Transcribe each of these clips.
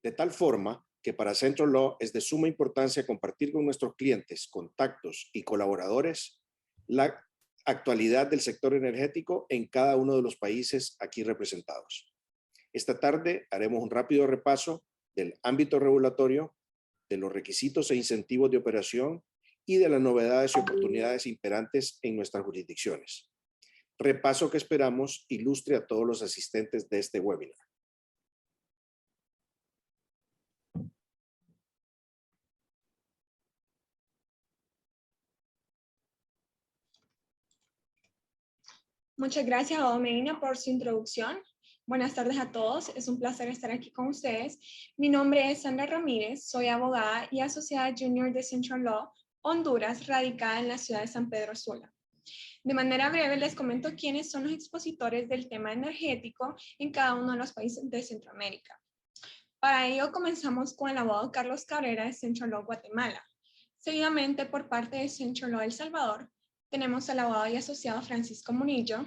de tal forma que para Central Law es de suma importancia compartir con nuestros clientes, contactos y colaboradores la actualidad del sector energético en cada uno de los países aquí representados. Esta tarde haremos un rápido repaso del ámbito regulatorio, de los requisitos e incentivos de operación y de las novedades y oportunidades imperantes en nuestras jurisdicciones. Repaso que esperamos ilustre a todos los asistentes de este webinar. Muchas gracias a Medina por su introducción. Buenas tardes a todos, es un placer estar aquí con ustedes. Mi nombre es Sandra Ramírez, soy abogada y asociada junior de Central Law, Honduras, radicada en la ciudad de San Pedro Sula. De manera breve les comento quiénes son los expositores del tema energético en cada uno de los países de Centroamérica. Para ello comenzamos con el abogado Carlos Cabrera de Central Law Guatemala. Seguidamente por parte de Central Law El Salvador, tenemos al abogado y asociado Francisco Murillo.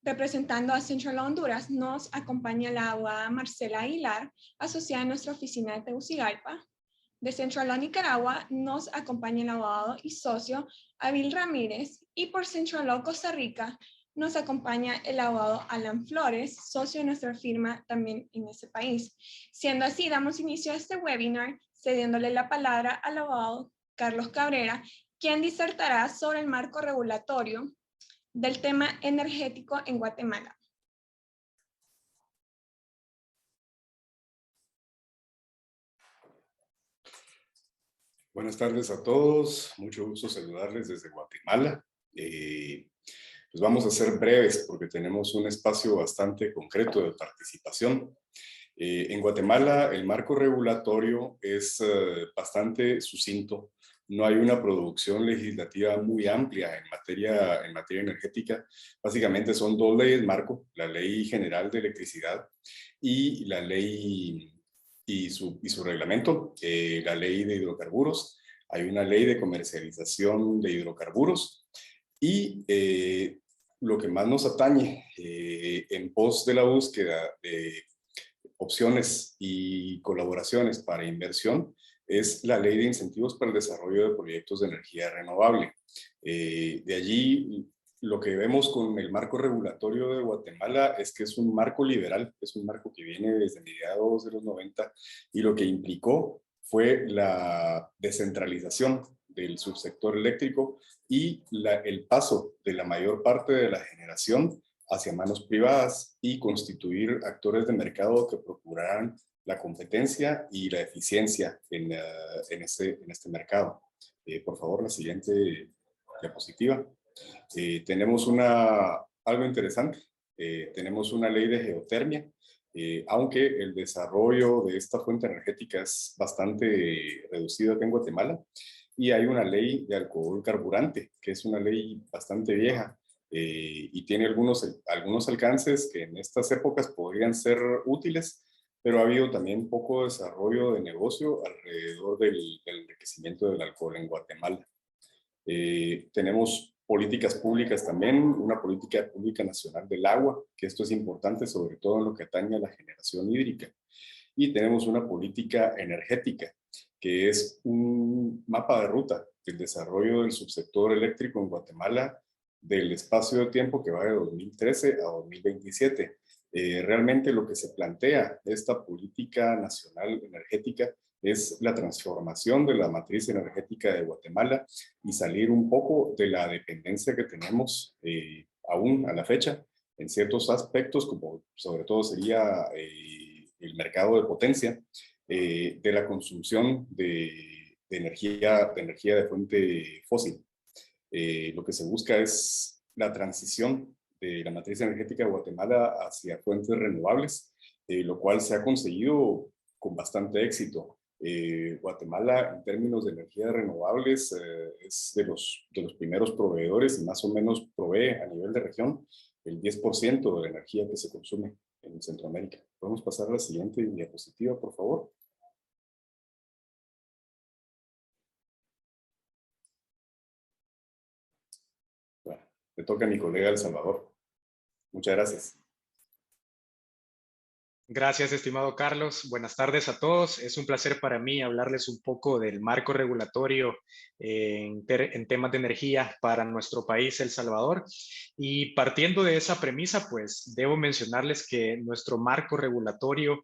Representando a Central Law Honduras, nos acompaña la abogada Marcela Aguilar, asociada en nuestra oficina de Tegucigalpa. De Central Law Nicaragua, nos acompaña el abogado y socio Abil Ramírez. Y por Central Law Costa Rica, nos acompaña el abogado Alan Flores, socio de nuestra firma también en ese país. Siendo así, damos inicio a este webinar, cediéndole la palabra al abogado Carlos Cabrera, quien disertará sobre el marco regulatorio del tema energético en Guatemala. Buenas tardes a todos, mucho gusto saludarles desde Guatemala. Pues vamos a ser breves porque tenemos un espacio bastante concreto de participación. En Guatemala el marco regulatorio es bastante sucinto. No hay una producción legislativa muy amplia en materia energética. Básicamente son dos leyes marco, la Ley General de Electricidad y la ley y su reglamento, la Ley de Hidrocarburos. Hay una ley de comercialización de hidrocarburos y lo que más nos atañe en pos de la búsqueda de opciones y colaboraciones para inversión es la Ley de Incentivos para el Desarrollo de Proyectos de Energía Renovable. De allí, lo que vemos con el marco regulatorio de Guatemala es que es un marco liberal, es un marco que viene desde mediados de los 90 y lo que implicó fue la descentralización del subsector eléctrico y el paso de la mayor parte de la generación hacia manos privadas y constituir actores de mercado que procuraran la competencia y la eficiencia en este mercado. Por favor, la siguiente diapositiva. Tenemos algo interesante. Tenemos una ley de geotermia, aunque el desarrollo de esta fuente energética es bastante reducido acá en Guatemala, y hay una ley de alcohol carburante, que es una ley bastante vieja, y tiene algunos alcances que en estas épocas podrían ser útiles, pero ha habido también poco desarrollo de negocio alrededor del enriquecimiento del alcohol en Guatemala. Tenemos políticas públicas también, una política pública nacional del agua, que esto es importante sobre todo en lo que atañe a la generación hídrica. Y tenemos una política energética, que es un mapa de ruta del desarrollo del subsector eléctrico en Guatemala del espacio de tiempo que va de 2013 a 2027. Realmente lo que se plantea de esta política nacional energética es la transformación de la matriz energética de Guatemala y salir un poco de la dependencia que tenemos aún a la fecha en ciertos aspectos, como sobre todo sería el mercado de potencia, de la consumición de energía de fuente fósil. Lo que se busca es la transición de la matriz energética de Guatemala hacia fuentes renovables, lo cual se ha conseguido con bastante éxito. Guatemala, en términos de energías renovables, es de los primeros proveedores y más o menos provee a nivel de región el 10% de la energía que se consume en Centroamérica. ¿Podemos pasar a la siguiente diapositiva, por favor? Bueno, le toca a mi colega El Salvador. Muchas gracias. Gracias, estimado Carlos. Buenas tardes a todos. Es un placer para mí hablarles un poco del marco regulatorio en temas de energía para nuestro país, El Salvador. Y partiendo de esa premisa, pues debo mencionarles que nuestro marco regulatorio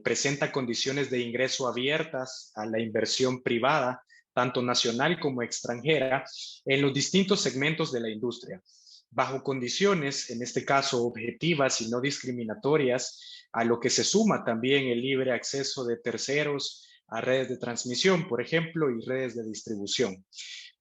presenta condiciones de ingreso abiertas a la inversión privada, tanto nacional como extranjera, en los distintos segmentos de la industria, bajo condiciones, en este caso objetivas y no discriminatorias, a lo que se suma también el libre acceso de terceros a redes de transmisión, por ejemplo, y redes de distribución.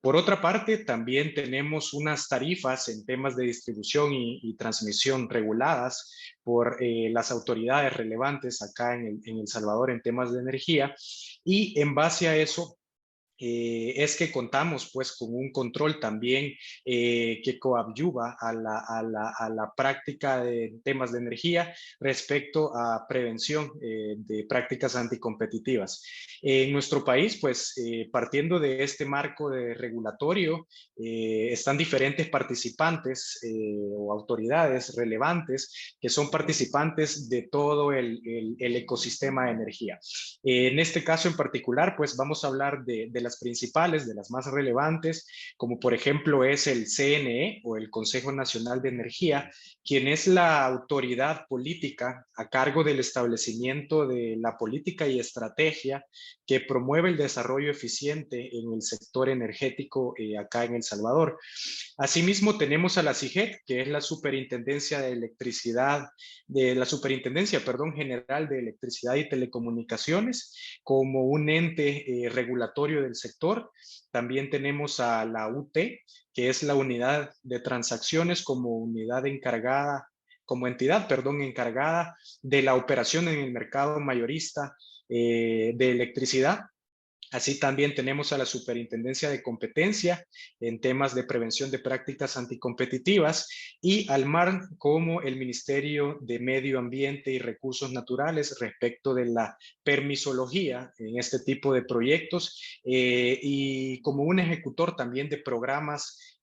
Por otra parte, también tenemos unas tarifas en temas de distribución y transmisión reguladas por las autoridades relevantes acá en El Salvador en temas de energía, y en base a eso es que contamos pues con un control también que coadyuva a la práctica de temas de energía respecto a prevención de prácticas anticompetitivas. En nuestro país, pues partiendo de este marco de regulatorio, están diferentes participantes o autoridades relevantes que son participantes de todo el ecosistema de energía. En este caso en particular, pues vamos a hablar de las principales, de las más relevantes, como por ejemplo es el CNE o el Consejo Nacional de Energía, quien es la autoridad política a cargo del establecimiento de la política y estrategia que promueve el desarrollo eficiente en el sector energético acá en El Salvador. Asimismo, tenemos a la SIGET, que es la Superintendencia de Electricidad, General de Electricidad y Telecomunicaciones, como un ente regulatorio del sector. También tenemos a la UT, que es la Unidad de Transacciones como unidad encargada, como entidad, perdón, encargada de la operación en el mercado mayorista de electricidad. Así también tenemos a la Superintendencia de Competencia en temas de prevención de prácticas anticompetitivas y al MAR como el Ministerio de Medio Ambiente y Recursos Naturales respecto de la permisología en este tipo de proyectos y como un ejecutor también de programas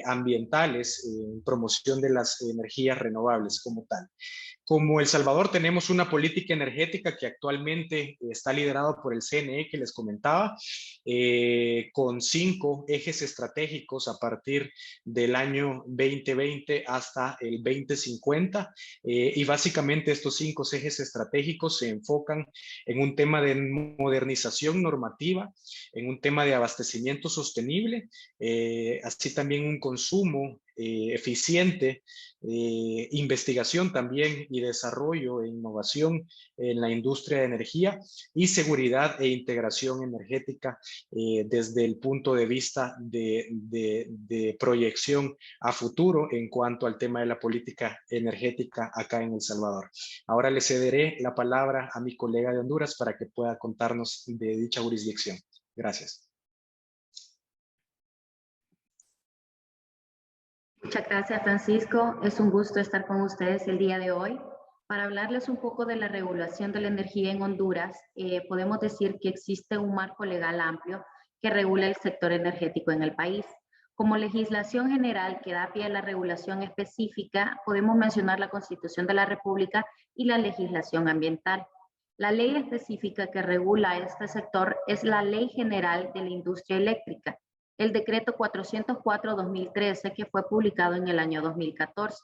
ambientales en promoción de las energías renovables como tal. Como El Salvador tenemos una política energética que actualmente está liderada por el CNE que les comentaba, con 5 ejes estratégicos a partir del año 2020 hasta el 2050. Y básicamente estos 5 ejes estratégicos se enfocan en un tema de modernización normativa, en un tema de abastecimiento sostenible, así también un consumo eficiente, investigación también y desarrollo e innovación en la industria de energía y seguridad e integración energética desde el punto de vista de proyección a futuro en cuanto al tema de la política energética acá en El Salvador. Ahora le cederé la palabra a mi colega de Honduras para que pueda contarnos de dicha jurisdicción. Gracias. Muchas gracias, Francisco. Es un gusto estar con ustedes el día de hoy. Para hablarles un poco de la regulación de la energía en Honduras, podemos decir que existe un marco legal amplio que regula el sector energético en el país. Como legislación general que da pie a la regulación específica, podemos mencionar la Constitución de la República y la legislación ambiental. La ley específica que regula este sector es la Ley General de la Industria Eléctrica, el decreto 404-2013 que fue publicado en el año 2014.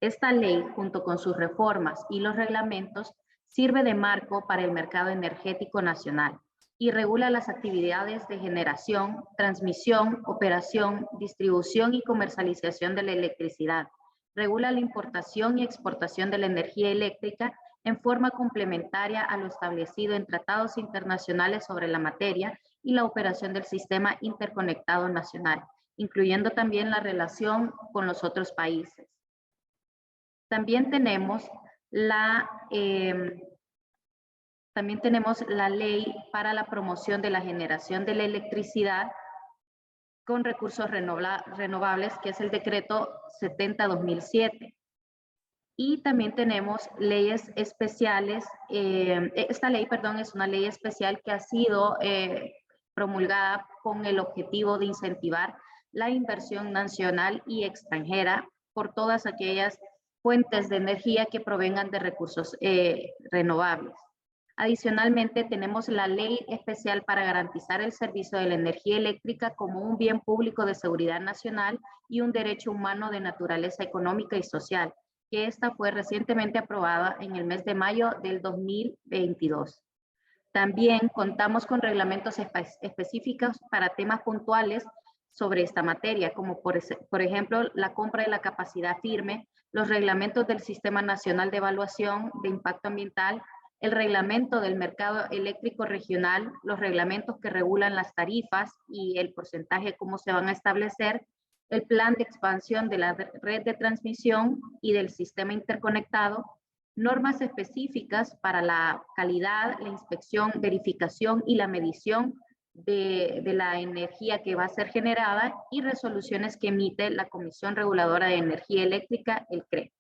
Esta ley, junto con sus reformas y los reglamentos, sirve de marco para el mercado energético nacional y regula las actividades de generación, transmisión, operación, distribución y comercialización de la electricidad. Regula la importación y exportación de la energía eléctrica en forma complementaria a lo establecido en tratados internacionales sobre la materia y la operación del sistema interconectado nacional, incluyendo también la relación con los otros países. También tenemos la ley para la promoción de la generación de la electricidad con recursos renovables, que es el decreto 70-2007. Y también tenemos leyes especiales. Esta ley, perdón, es una ley especial que ha sido promulgada con el objetivo de incentivar la inversión nacional y extranjera por todas aquellas fuentes de energía que provengan de recursos renovables. Adicionalmente, tenemos la Ley Especial para garantizar el servicio de la energía eléctrica como un bien público de seguridad nacional y un derecho humano de naturaleza económica y social, que esta fue recientemente aprobada en el mes de mayo del 2022. También contamos con reglamentos específicos para temas puntuales sobre esta materia, como por ejemplo la compra de la capacidad firme, los reglamentos del Sistema Nacional de Evaluación de Impacto Ambiental, el reglamento del mercado eléctrico regional, los reglamentos que regulan las tarifas y el porcentaje, cómo se van a establecer, el plan de expansión de la red de transmisión y del sistema interconectado, normas específicas para la calidad, la inspección, verificación y la medición de la energía que va a ser generada y resoluciones que emite la Comisión Reguladora de Energía Eléctrica, el CRE.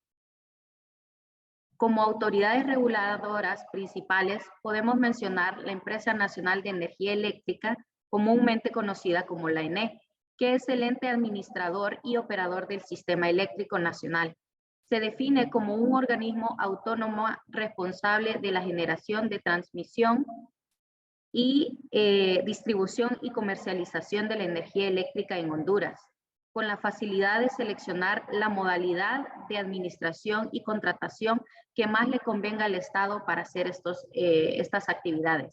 Como autoridades reguladoras principales, podemos mencionar la Empresa Nacional de Energía Eléctrica, comúnmente conocida como la ENE, que es el ente administrador y operador del Sistema Eléctrico Nacional. Se define como un organismo autónomo responsable de la generación, de transmisión y distribución y comercialización de la energía eléctrica en Honduras, con la facilidad de seleccionar la modalidad de administración y contratación que más le convenga al Estado para hacer estas actividades.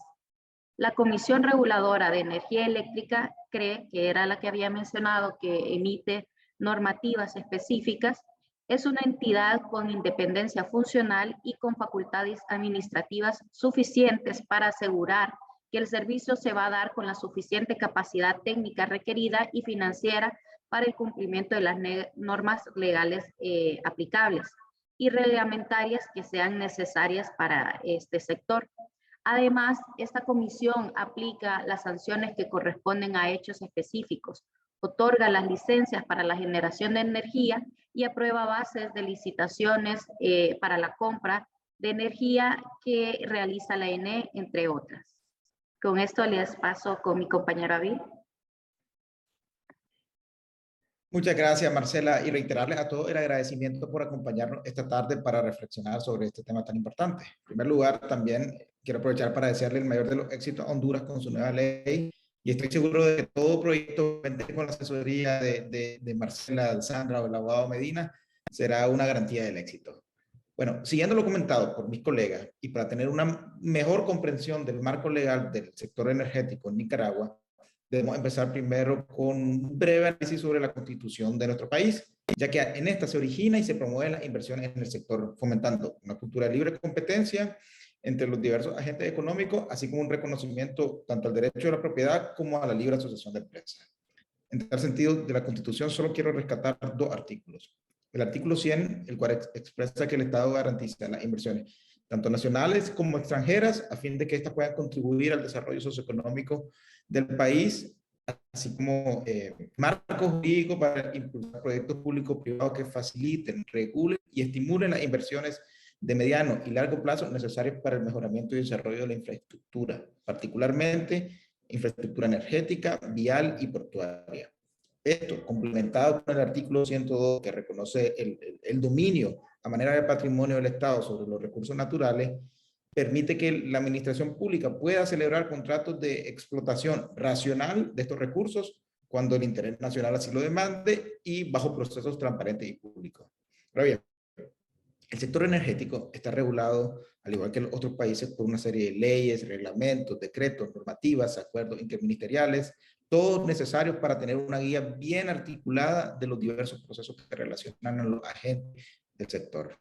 La Comisión Reguladora de Energía Eléctrica, CRE, que era la que había mencionado, que emite normativas específicas, es una entidad con independencia funcional y con facultades administrativas suficientes para asegurar que el servicio se va a dar con la suficiente capacidad técnica requerida y financiera para el cumplimiento de las normas legales aplicables y reglamentarias que sean necesarias para este sector. Además, esta comisión aplica las sanciones que corresponden a hechos específicos, otorga las licencias para la generación de energía y aprueba bases de licitaciones para la compra de energía que realiza la ENE, entre otras. Con esto les paso con mi compañero Abil. Muchas gracias, Marcela, y reiterarles a todos el agradecimiento por acompañarnos esta tarde para reflexionar sobre este tema tan importante. En primer lugar, también quiero aprovechar para desearle el mayor de los éxitos a Honduras con su nueva ley, y estoy seguro de que todo proyecto cuente con la asesoría de Marcela, Sandra o el abogado Medina será una garantía del éxito. Bueno, siguiendo lo comentado por mis colegas y para tener una mejor comprensión del marco legal del sector energético en Nicaragua, debemos empezar primero con un breve análisis sobre la constitución de nuestro país, ya que en esta se origina y se promueven las inversiones en el sector, fomentando una cultura de libre competencia entre los diversos agentes económicos, así como un reconocimiento tanto al derecho a la propiedad como a la libre asociación de empresas. En tal sentido, de la Constitución solo quiero rescatar dos artículos. El artículo 100, el cual expresa que el Estado garantiza las inversiones, tanto nacionales como extranjeras, a fin de que éstas puedan contribuir al desarrollo socioeconómico del país, así como marcos jurídicos para impulsar proyectos públicos privados que faciliten, regulen y estimulen las inversiones de mediano y largo plazo necesarias para el mejoramiento y desarrollo de la infraestructura, particularmente infraestructura energética, vial y portuaria. Esto, complementado con el artículo 102, que reconoce el dominio a manera de patrimonio del Estado sobre los recursos naturales, permite que la administración pública pueda celebrar contratos de explotación racional de estos recursos cuando el interés nacional así lo demande y bajo procesos transparentes y públicos. Ahora bien, el sector energético está regulado, al igual que en otros países, por una serie de leyes, reglamentos, decretos, normativas, acuerdos interministeriales, todos necesarios para tener una guía bien articulada de los diversos procesos que relacionan a los agentes del sector.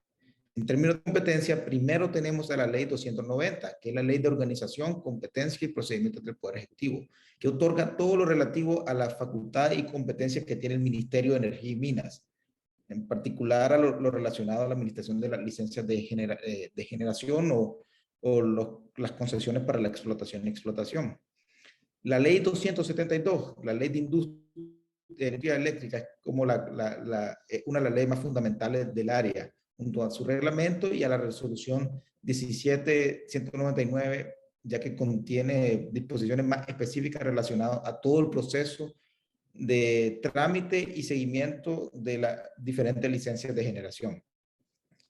En términos de competencia, primero tenemos a la Ley 290, que es la Ley de Organización, Competencia y Procedimientos del Poder Ejecutivo, que otorga todo lo relativo a la facultad y competencias que tiene el Ministerio de Energía y Minas, en particular a lo relacionado a la administración de las licencias de generación o las concesiones para la explotación y explotación. La Ley 272, la Ley de Industria de Energía Eléctrica, es como una de las leyes más fundamentales del área, junto a su reglamento y a la resolución 17-199, ya que contiene disposiciones más específicas relacionadas a todo el proceso de trámite y seguimiento de las diferentes licencias de generación.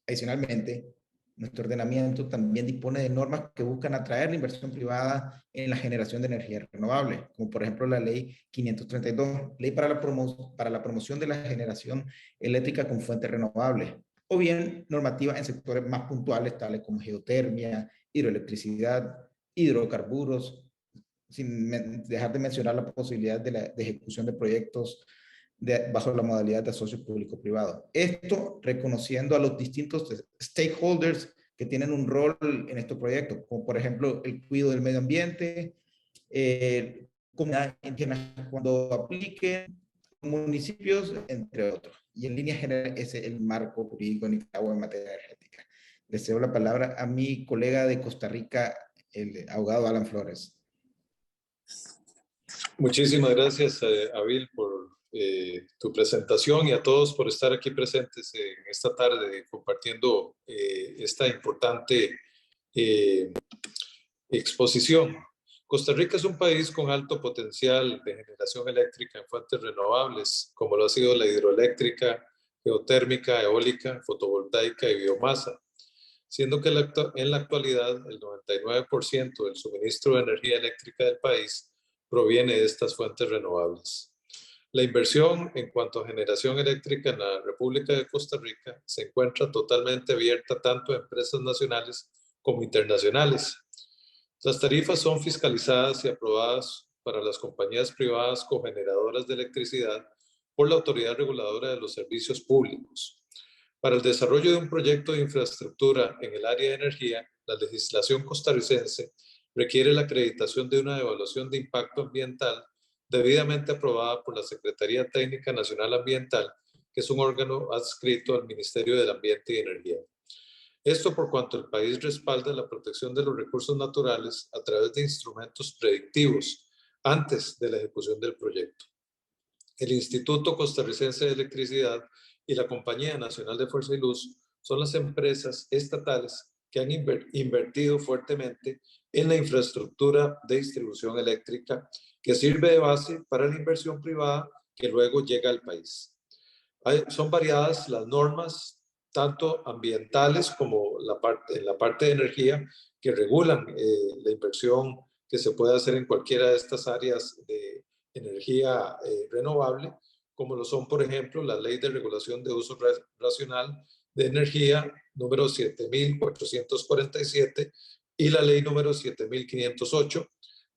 Adicionalmente, nuestro ordenamiento también dispone de normas que buscan atraer la inversión privada en la generación de energía renovable, como por ejemplo la Ley 532, Ley para la promoción de la generación eléctrica con fuentes renovables, o bien normativas en sectores más puntuales, tales como geotermia, hidroelectricidad, hidrocarburos, sin dejar de mencionar la posibilidad de ejecución de proyectos bajo la modalidad de asocio público-privado. Esto reconociendo a los distintos stakeholders que tienen un rol en estos proyectos, como por ejemplo el cuidado del medio ambiente, comunidades indígenas cuando apliquen, municipios, entre otros. Y en línea general ese es el marco jurídico de Nicaragua en materia energética. Le cedo la palabra a mi colega de Costa Rica, el abogado Alan Flores. Muchísimas gracias, Abil, por tu presentación y a todos por estar aquí presentes en esta tarde compartiendo esta importante exposición. Costa Rica es un país con alto potencial de generación eléctrica en fuentes renovables, como lo ha sido la hidroeléctrica, geotérmica, eólica, fotovoltaica y biomasa, siendo que en la actualidad el 99% del suministro de energía eléctrica del país proviene de estas fuentes renovables. La inversión en cuanto a generación eléctrica en la República de Costa Rica se encuentra totalmente abierta tanto a empresas nacionales como internacionales. Las tarifas son fiscalizadas y aprobadas para las compañías privadas cogeneradoras de electricidad por la Autoridad Reguladora de los Servicios Públicos. Para el desarrollo de un proyecto de infraestructura en el área de energía, la legislación costarricense requiere la acreditación de una evaluación de impacto ambiental debidamente aprobada por la Secretaría Técnica Nacional Ambiental, que es un órgano adscrito al Ministerio del Ambiente y Energía. Esto por cuanto el país respalda la protección de los recursos naturales a través de instrumentos predictivos antes de la ejecución del proyecto. El Instituto Costarricense de Electricidad y la Compañía Nacional de Fuerza y Luz son las empresas estatales que han invertido fuertemente en la infraestructura de distribución eléctrica que sirve de base para la inversión privada que luego llega al país. Son variadas las normas, tanto ambientales como en la parte de energía, que regulan la inversión que se puede hacer en cualquiera de estas áreas de energía renovable, como lo son, por ejemplo, la Ley de Regulación de Uso Racional de Energía número 7447 y la Ley número 7508.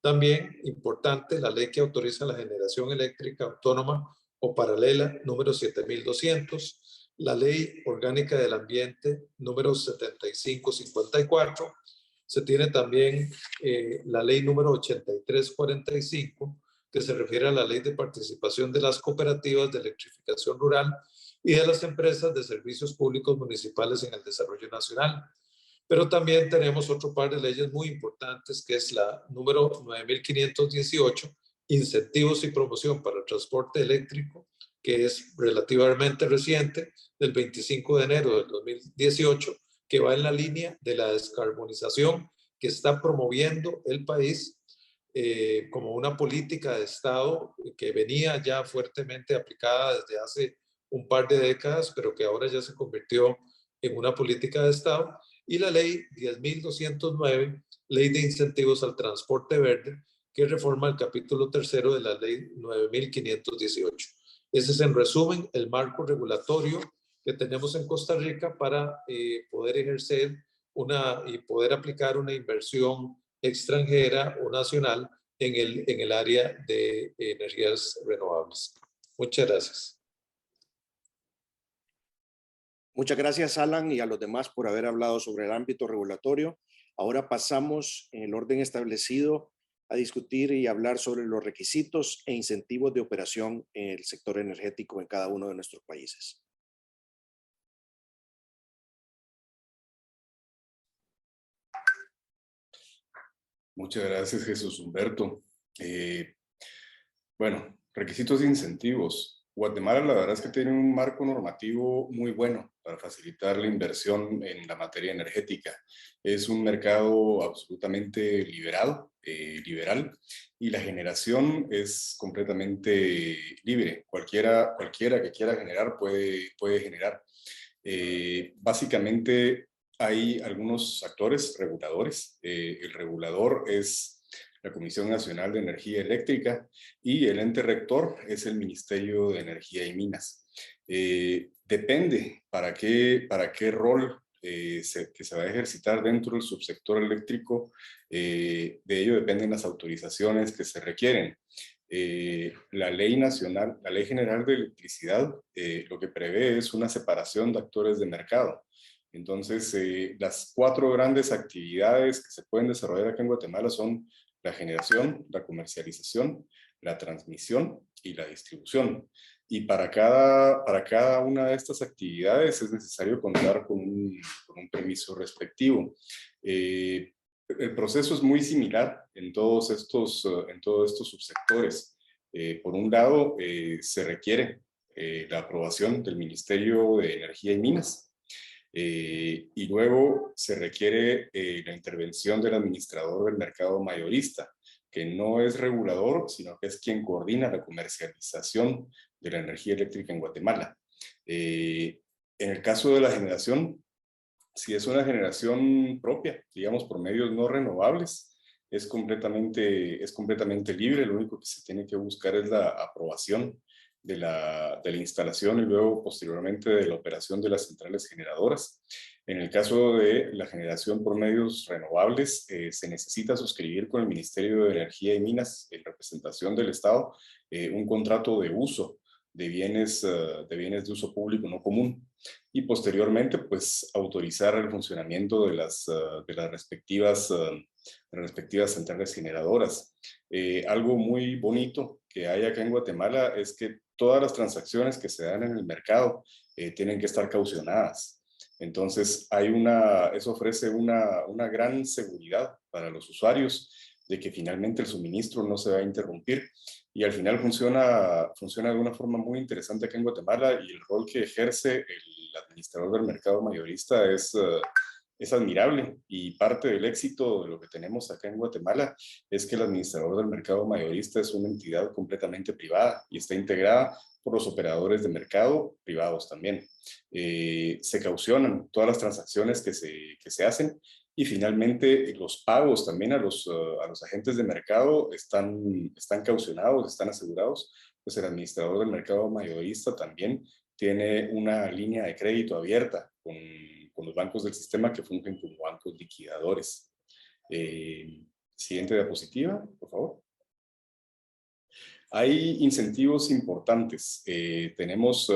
También importante, la ley que autoriza la generación eléctrica autónoma o paralela número 7200, la Ley Orgánica del Ambiente número 7554. Se tiene también la ley número 8345, que se refiere a la ley de participación de las cooperativas de electrificación rural y de las empresas de servicios públicos municipales en el desarrollo nacional. Pero también tenemos otro par de leyes muy importantes, que es la número 9518, Incentivos y Promoción para el Transporte Eléctrico, que es relativamente reciente, del 25 de enero del 2018, que va en la línea de la descarbonización que está promoviendo el país como una política de Estado que venía ya fuertemente aplicada desde hace un par de décadas, pero que ahora ya se convirtió en una política de Estado, y la ley 10.209, Ley de Incentivos al Transporte Verde, que reforma el capítulo tercero de la ley 9.518. Ese es en resumen el marco regulatorio que tenemos en Costa Rica para poder ejercer y poder aplicar una inversión extranjera o nacional en el área de energías renovables. Muchas gracias. Muchas gracias, Alan, y a los demás por haber hablado sobre el ámbito regulatorio. Ahora pasamos, en el orden establecido, a discutir y hablar sobre los requisitos e incentivos de operación en el sector energético en cada uno de nuestros países. Muchas gracias, Jesús Humberto. Bueno, requisitos e incentivos. Guatemala, la verdad es que tiene un marco normativo muy bueno para facilitar la inversión en la materia energética. Es un mercado absolutamente liberal, y la generación es completamente libre. Cualquiera que quiera generar puede generar. Básicamente hay algunos actores reguladores. El regulador es la Comisión Nacional de Energía Eléctrica y el ente rector es el Ministerio de Energía y Minas. Depende para qué rol que se va a ejercitar dentro del subsector eléctrico, de ello dependen las autorizaciones que se requieren. La ley nacional, la ley general de electricidad, lo que prevé es una separación de actores de mercado. Entonces, las 4 grandes actividades que se pueden desarrollar acá en Guatemala son la generación, la comercialización, la transmisión y la distribución. Y para cada una de estas actividades es necesario contar con un permiso respectivo. El proceso es muy similar en todos estos subsectores. Por un lado, se requiere la aprobación del Ministerio de Energía y Minas, y luego se requiere la intervención del administrador del mercado mayorista, que no es regulador, sino que es quien coordina la comercialización de la energía eléctrica en Guatemala. En el caso de la generación, si es una generación propia, digamos por medios no renovables, es completamente libre. Lo único que se tiene que buscar es la aprobación de la instalación y luego posteriormente de la operación de las centrales generadoras. En el caso de la generación por medios renovables, se necesita suscribir con el Ministerio de Energía y Minas, en representación del Estado, un contrato de uso de bienes de uso público no común, y posteriormente pues autorizar el funcionamiento de las respectivas centrales generadoras. Algo muy bonito que hay acá en Guatemala es que todas las transacciones que se dan en el mercado tienen que estar caucionadas. Entonces eso ofrece una gran seguridad para los usuarios de que finalmente el suministro no se va a interrumpir, y al final funciona de una forma muy interesante acá en Guatemala, y el rol que ejerce el administrador del mercado mayorista es admirable, y parte del éxito de lo que tenemos acá en Guatemala es que el administrador del mercado mayorista es una entidad completamente privada y está integrada por los operadores de mercado privados también. Se caucionan todas las transacciones que se hacen, y finalmente los pagos también a los agentes de mercado están caucionados, están asegurados. Pues el administrador del mercado mayorista también tiene una línea de crédito abierta con los bancos del sistema, que fungen como bancos liquidadores. Siguiente diapositiva, por favor. Hay incentivos importantes. Tenemos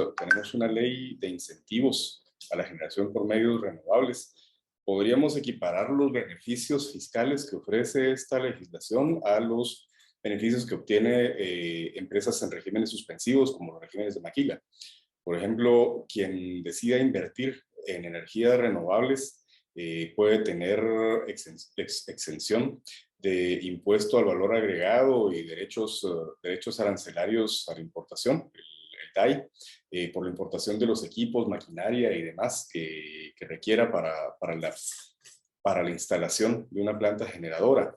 una ley de incentivos a la generación por medios renovables. Podríamos equiparar los beneficios fiscales que ofrece esta legislación a los beneficios que obtiene empresas en regímenes suspensivos, como los regímenes de maquila. Por ejemplo, quien decida invertir en energías renovables puede tener exención de impuesto al valor agregado y derechos arancelarios a la importación, el DAI, por la importación de los equipos, maquinaria y demás que requiera para la instalación de una planta generadora.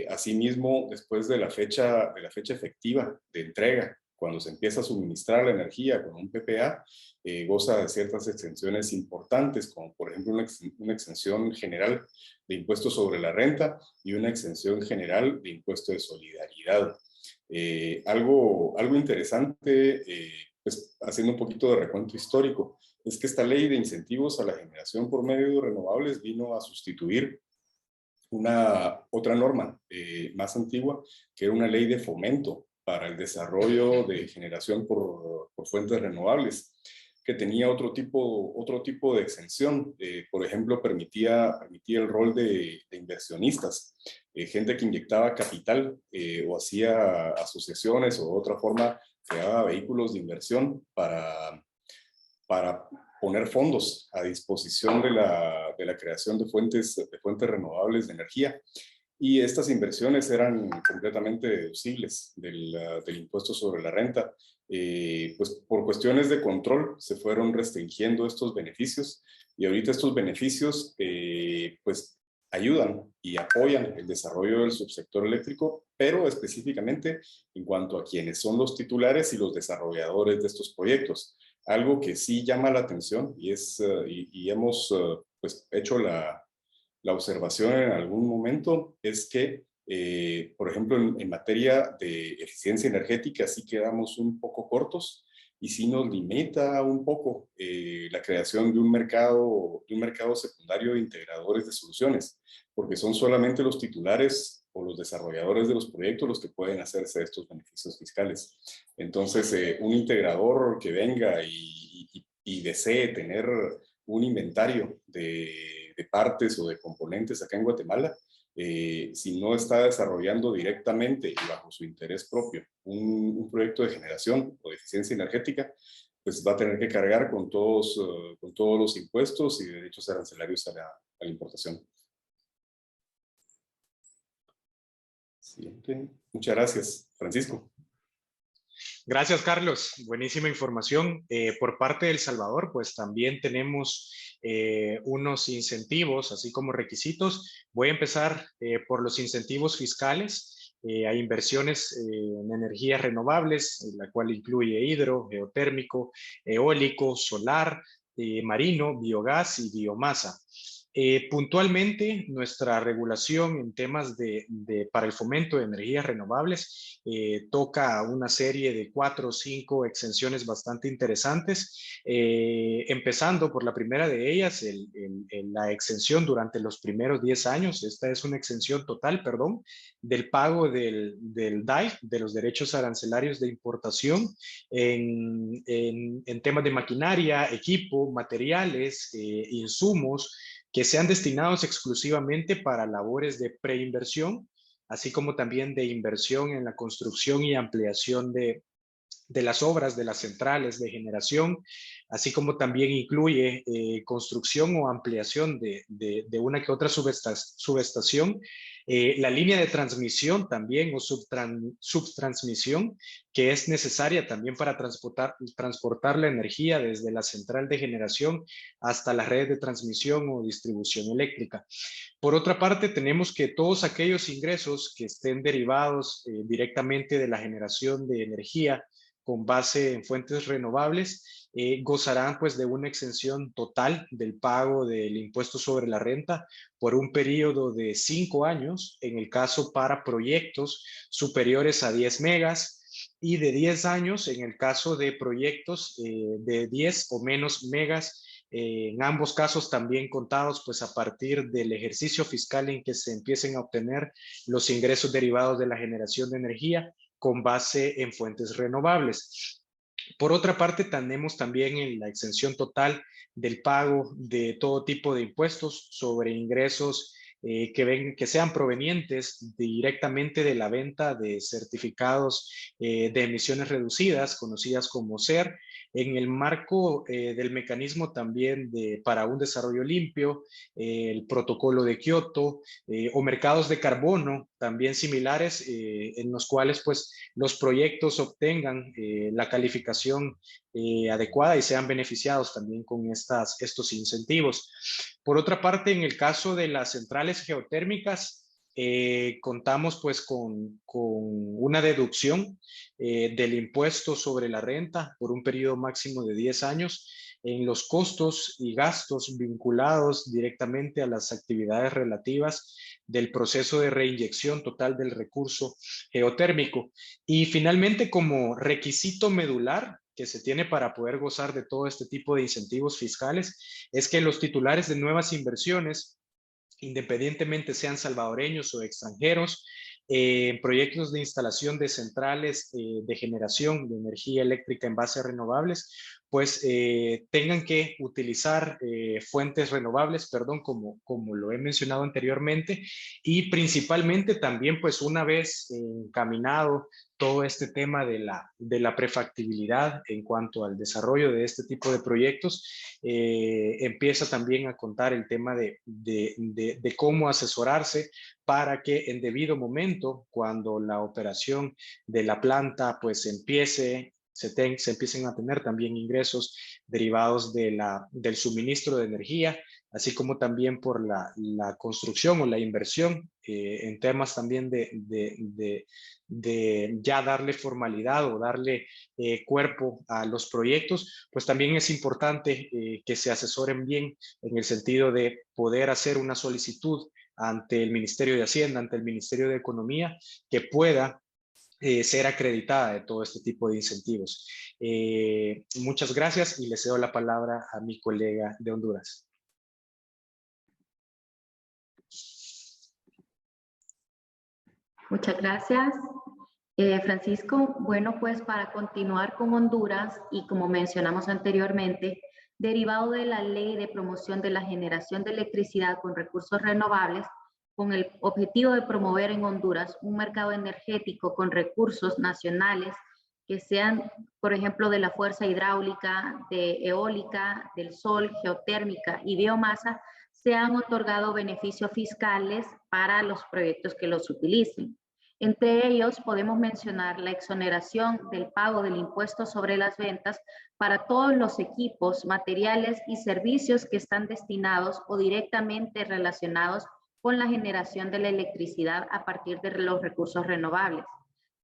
Asimismo, después de la fecha efectiva de entrega, cuando se empieza a suministrar la energía con un PPA, goza de ciertas exenciones importantes, como por ejemplo una exención general de impuesto sobre la renta y una exención general de impuesto de solidaridad. Algo interesante, pues haciendo un poquito de recuento histórico, es que esta ley de incentivos a la generación por medios renovables vino a sustituir otra norma más antigua, que era una ley de fomento para el desarrollo de generación por fuentes renovables, que tenía otro tipo de exención. Por ejemplo, permitía el rol de inversionistas, gente que inyectaba capital o hacía asociaciones o de otra forma creaba vehículos de inversión para poner fondos a disposición de la creación de fuentes renovables de energía. Y estas inversiones eran completamente deducibles del impuesto sobre la renta. Pues por cuestiones de control se fueron restringiendo estos beneficios, y ahorita estos beneficios pues ayudan y apoyan el desarrollo del subsector eléctrico, pero específicamente en cuanto a quienes son los titulares y los desarrolladores de estos proyectos. Algo que sí llama la atención y hemos pues, hecho la observación en algún momento es que, por ejemplo, en materia de eficiencia energética sí quedamos un poco cortos y sí nos limita un poco la creación de un mercado secundario de integradores de soluciones, porque son solamente los titulares o los desarrolladores de los proyectos los que pueden hacerse estos beneficios fiscales. Entonces, un integrador que venga y desee tener un inventario de partes o de componentes acá en Guatemala, si no está desarrollando directamente y bajo su interés propio un proyecto de generación o de eficiencia energética, pues va a tener que cargar con todos los impuestos y derechos arancelarios a la importación. Siguiente. Muchas gracias, Francisco. Gracias, Carlos. Buenísima información. Por parte de El Salvador, pues también tenemos unos incentivos, así como requisitos. Voy a empezar por los incentivos fiscales. Hay inversiones en energías renovables, la cual incluye hidro, geotérmico, eólico, solar, marino, biogás y biomasa. Puntualmente, nuestra regulación en temas para el fomento de energías renovables toca una serie de 4 o 5 exenciones bastante interesantes, empezando por la primera de ellas, la exención durante los primeros 10 años. Esta es una exención total, perdón, del pago del DAIF, de los derechos arancelarios de importación, en temas de maquinaria, equipo, materiales, insumos, que sean destinados exclusivamente para labores de preinversión, así como también de inversión en la construcción y ampliación de las obras de las centrales de generación, así como también incluye construcción o ampliación de una que otra subestación, la línea de transmisión también o subtransmisión, que es necesaria también para transportar la energía desde la central de generación hasta las redes de transmisión o distribución eléctrica. Por otra parte, tenemos que todos aquellos ingresos que estén derivados directamente de la generación de energía con base en fuentes renovables, gozarán pues de una exención total del pago del impuesto sobre la renta por un periodo de 5 años, en el caso para proyectos superiores a 10 megas, y de 10 años en el caso de proyectos de 10 o menos megas, en ambos casos también contados pues a partir del ejercicio fiscal en que se empiecen a obtener los ingresos derivados de la generación de energía con base en fuentes renovables. Por otra parte, tenemos también la exención total del pago de todo tipo de impuestos sobre ingresos que sean provenientes directamente de la venta de certificados de emisiones reducidas, conocidas como CER, en el marco del mecanismo también para un desarrollo limpio, el protocolo de Kioto o mercados de carbono también similares, en los cuales pues los proyectos obtengan la calificación adecuada y sean beneficiados también con estos incentivos. Por otra parte, en el caso de las centrales geotérmicas, contamos pues con una deducción del impuesto sobre la renta por un periodo máximo de 10 años en los costos y gastos vinculados directamente a las actividades relativas del proceso de reinyección total del recurso geotérmico. Y finalmente, como requisito medular que se tiene para poder gozar de todo este tipo de incentivos fiscales, es que los titulares de nuevas inversiones, independientemente sean salvadoreños o extranjeros, proyectos de instalación de centrales de generación de energía eléctrica en base a renovables, pues tengan que utilizar fuentes renovables, perdón, como lo he mencionado anteriormente, y principalmente también, pues una vez encaminado todo este tema de la prefactibilidad en cuanto al desarrollo de este tipo de proyectos, empieza también a contar el tema de cómo asesorarse para que en debido momento, cuando la operación de la planta pues se empiecen a tener también ingresos derivados del suministro de energía, así como también por la construcción o la inversión en temas también de ya darle formalidad o darle cuerpo a los proyectos, pues también es importante que se asesoren bien en el sentido de poder hacer una solicitud ante el Ministerio de Hacienda, ante el Ministerio de Economía, que pueda ser acreditada de todo este tipo de incentivos. Muchas gracias y le cedo la palabra a mi colega de Honduras. Muchas gracias, Francisco. Bueno, pues para continuar con Honduras y como mencionamos anteriormente, derivado de la Ley de Promoción de la Generación de Electricidad con Recursos Renovables, con el objetivo de promover en Honduras un mercado energético con recursos nacionales que sean, por ejemplo, de la fuerza hidráulica, de eólica, del sol, geotérmica y biomasa, se han otorgado beneficios fiscales para los proyectos que los utilicen. Entre ellos podemos mencionar la exoneración del pago del impuesto sobre las ventas para todos los equipos, materiales y servicios que están destinados o directamente relacionados con la generación de la electricidad a partir de los recursos renovables.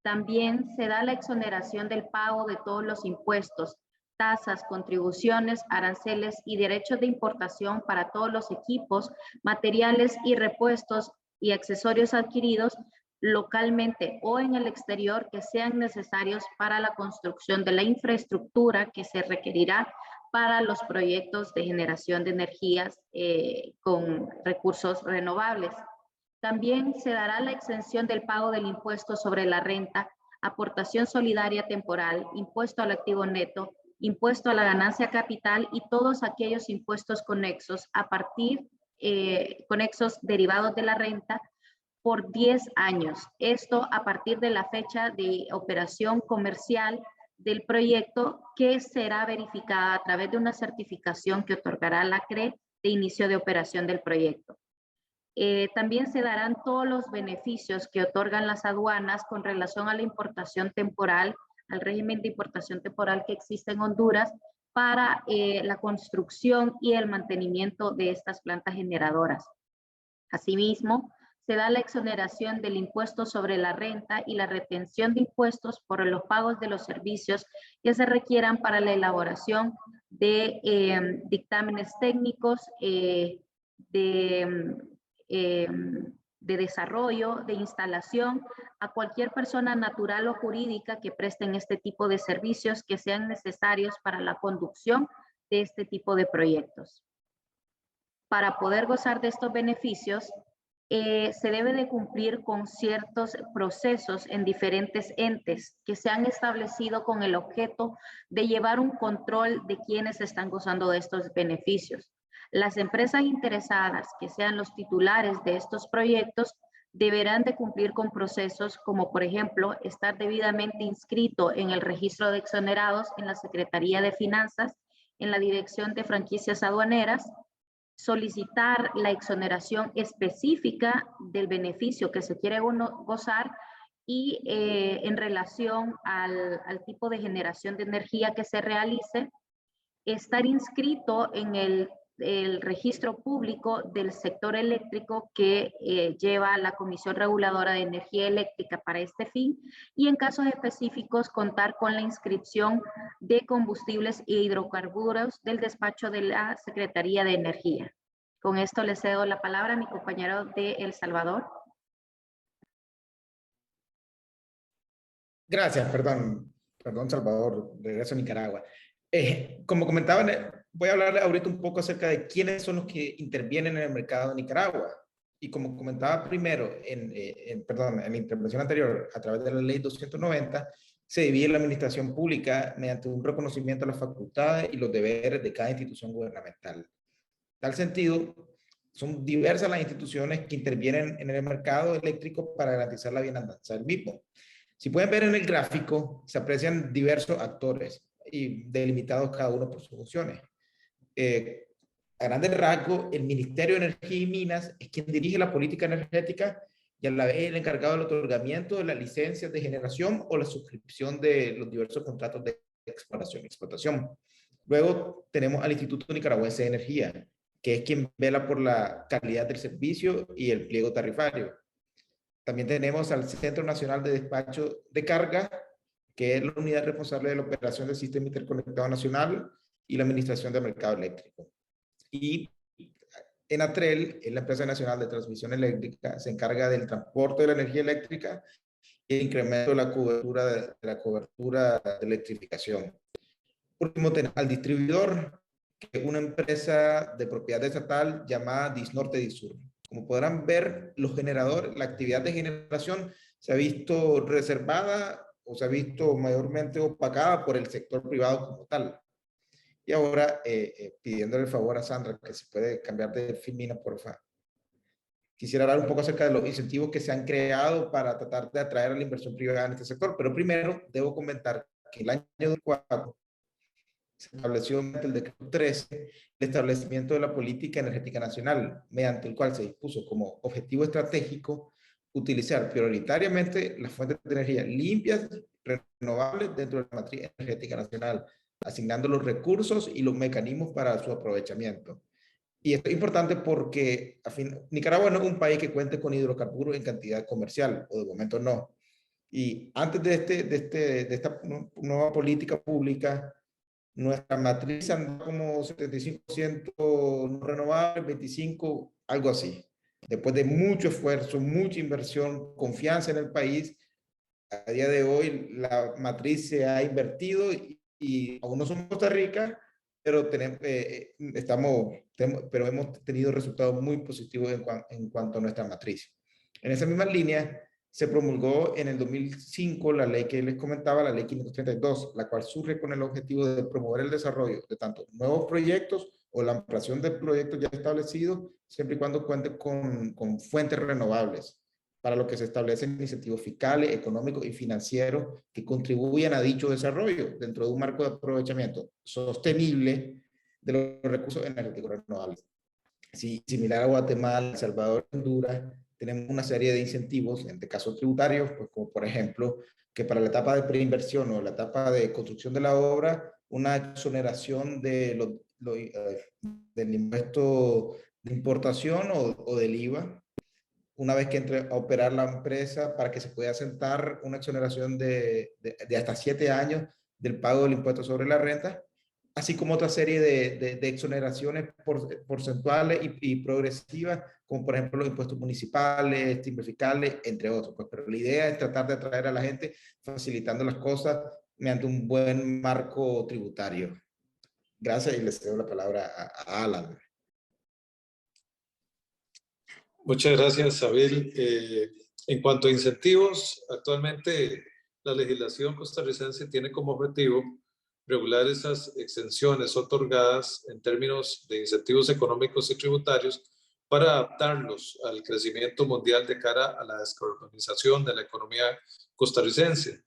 También se da la exoneración del pago de todos los impuestos, tasas, contribuciones, aranceles y derechos de importación para todos los equipos, materiales y repuestos y accesorios adquiridos localmente o en el exterior que sean necesarios para la construcción de la infraestructura que se requerirá para los proyectos de generación de energías con recursos renovables. También se dará la exención del pago del impuesto sobre la renta, aportación solidaria temporal, impuesto al activo neto, impuesto a la ganancia capital y todos aquellos impuestos conexos conexos derivados de la renta por 10 años. Esto a partir de la fecha de operación comercial del proyecto, que será verificada a través de una certificación que otorgará la CRE de inicio de operación del proyecto. También se darán todos los beneficios que otorgan las aduanas con relación a la importación temporal, al régimen de importación temporal que existe en Honduras para la construcción y el mantenimiento de estas plantas generadoras. Asimismo, se da la exoneración del impuesto sobre la renta y la retención de impuestos por los pagos de los servicios que se requieran para la elaboración de dictámenes técnicos, de desarrollo, de instalación, a cualquier persona natural o jurídica que presten este tipo de servicios que sean necesarios para la conducción de este tipo de proyectos. Para poder gozar de estos beneficios, se debe de cumplir con ciertos procesos en diferentes entes que se han establecido con el objeto de llevar un control de quienes están gozando de estos beneficios. Las empresas interesadas que sean los titulares de estos proyectos deberán de cumplir con procesos como, por ejemplo, estar debidamente inscrito en el registro de exonerados en la Secretaría de Finanzas, en la Dirección de Franquicias Aduaneras, solicitar la exoneración específica del beneficio que se quiere gozar y en relación al tipo de generación de energía que se realice, estar inscrito en el registro público del sector eléctrico que lleva la Comisión Reguladora de Energía Eléctrica para este fin, y en casos específicos contar con la inscripción de combustibles e hidrocarburos del despacho de la Secretaría de Energía. Con esto le cedo la palabra a mi compañero de El Salvador. Gracias, perdón, Salvador, regreso a Nicaragua. Como comentaba, voy a hablarle ahorita un poco acerca de quiénes son los que intervienen en el mercado de Nicaragua. Y como comentaba primero, en la intervención anterior, a través de la ley 290, se divide la administración pública mediante un reconocimiento a las facultades y los deberes de cada institución gubernamental. En tal sentido, son diversas las instituciones que intervienen en el mercado eléctrico para garantizar la bienandanza del mismo. Si pueden ver en el gráfico, se aprecian diversos actores y delimitados cada uno por sus funciones. A grandes rasgos, el Ministerio de Energía y Minas es quien dirige la política energética y a la vez el encargado del otorgamiento de las licencias de generación o la suscripción de los diversos contratos de exploración y explotación. Luego tenemos al Instituto Nicaragüense de Energía, que es quien vela por la calidad del servicio y el pliego tarifario. También tenemos al Centro Nacional de Despacho de Carga, que es la unidad responsable de la operación del Sistema Interconectado Nacional y la Administración del Mercado Eléctrico. Y ENATREL, es la Empresa Nacional de Transmisión Eléctrica, se encarga del transporte de la energía eléctrica y el incremento de la cobertura de electrificación. Por último, tenemos al distribuidor, que es una empresa de propiedad estatal llamada Disnorte Disur. Como podrán ver, los generadores, la actividad de generación se ha visto reservada o se ha visto mayormente opacada por el sector privado como tal. Y ahora, pidiéndole el favor a Sandra que se puede cambiar de filmina, por favor. Quisiera hablar un poco acerca de los incentivos que se han creado para tratar de atraer a la inversión privada en este sector, pero primero debo comentar que el año 2004 se estableció mediante el decreto 13 el establecimiento de la política energética nacional, mediante el cual se dispuso como objetivo estratégico utilizar prioritariamente las fuentes de energía limpias, renovables dentro de la matriz energética nacional, asignando los recursos y los mecanismos para su aprovechamiento. Y esto es importante porque Nicaragua no es un país que cuente con hidrocarburos en cantidad comercial, o de momento no. Y antes de esta nueva política pública, nuestra matriz anda como 75% no renovable, 25%, algo así. Después de mucho esfuerzo, mucha inversión, confianza en el país, a día de hoy la matriz se ha invertido y aún no somos Costa Rica, pero, pero hemos tenido resultados muy positivos en cuanto a nuestra matriz. En esa misma línea, se promulgó en el 2005 la ley que les comentaba, la ley 532, la cual surge con el objetivo de promover el desarrollo de tanto nuevos proyectos o la ampliación de proyectos ya establecidos, siempre y cuando cuente con fuentes renovables, para lo que se establecen incentivos fiscales, económicos y financieros que contribuyan a dicho desarrollo dentro de un marco de aprovechamiento sostenible de los recursos energéticos renovables. Sí, similar a Guatemala, El Salvador, Honduras, tenemos una serie de incentivos, en este caso tributarios, pues como por ejemplo, que para la etapa de preinversión o la etapa de construcción de la obra, una exoneración del impuesto de importación o del IVA, una vez que entre a operar la empresa, para que se pueda asentar una exoneración de hasta 7 años del pago del impuesto sobre la renta, así como otra serie de exoneraciones porcentuales y progresivas, como por ejemplo los impuestos municipales, timbres fiscales, entre otros. Pues, pero la idea es tratar de atraer a la gente facilitando las cosas mediante un buen marco tributario. Gracias y les cedo la palabra a Alan. Muchas gracias, Abel. En cuanto a incentivos, actualmente la legislación costarricense tiene como objetivo regular esas exenciones otorgadas en términos de incentivos económicos y tributarios para adaptarlos al crecimiento mundial de cara a la descarbonización de la economía costarricense.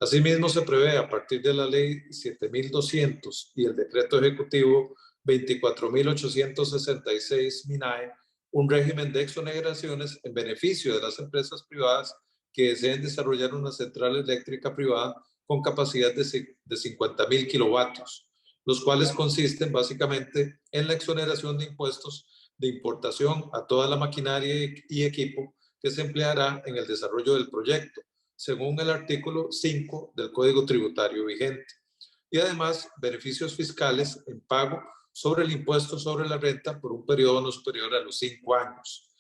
Asimismo, se prevé a partir de la Ley 7200 y el Decreto Ejecutivo 24866 MINAE un régimen de exoneraciones en beneficio de las empresas privadas que deseen desarrollar una central eléctrica privada con capacidad de 50.000 kilovatios, los cuales consisten básicamente en la exoneración de impuestos de importación a toda la maquinaria y equipo que se empleará en el desarrollo del proyecto, según el artículo 5 del Código Tributario vigente. Y además, beneficios fiscales en pago sobre el impuesto sobre la renta por un periodo no superior a los 5 años.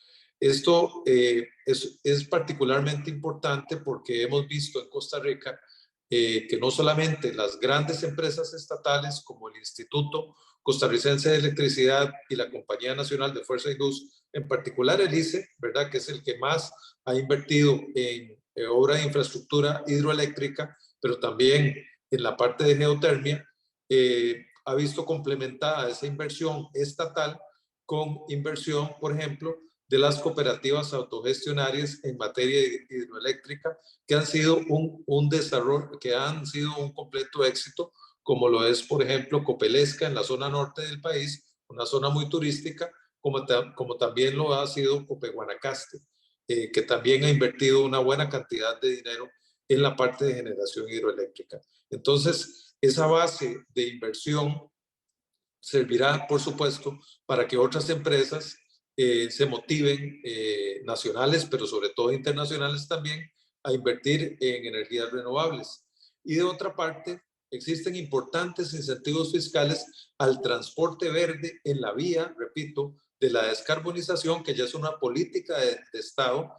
Esto es particularmente importante porque hemos visto en Costa Rica que no solamente las grandes empresas estatales como el Instituto Costarricense de Electricidad y la Compañía Nacional de Fuerza y Luz, en particular el ICE, ¿verdad?, que es el que más ha invertido en obra de infraestructura hidroeléctrica, pero también en la parte de geotermia, ha visto complementada esa inversión estatal con inversión, por ejemplo, de las cooperativas autogestionarias en materia hidroeléctrica, que han sido un desarrollo, que han sido un completo éxito, como lo es, por ejemplo, Copelesca en la zona norte del país, una zona muy turística, como también lo ha sido Copeguanacaste, que también ha invertido una buena cantidad de dinero en la parte de generación hidroeléctrica. Entonces, esa base de inversión servirá, por supuesto, para que otras empresas se motiven, nacionales, pero sobre todo internacionales también, a invertir en energías renovables. Y de otra parte, existen importantes incentivos fiscales al transporte verde en la vía, repito, de la descarbonización, que ya es una política de Estado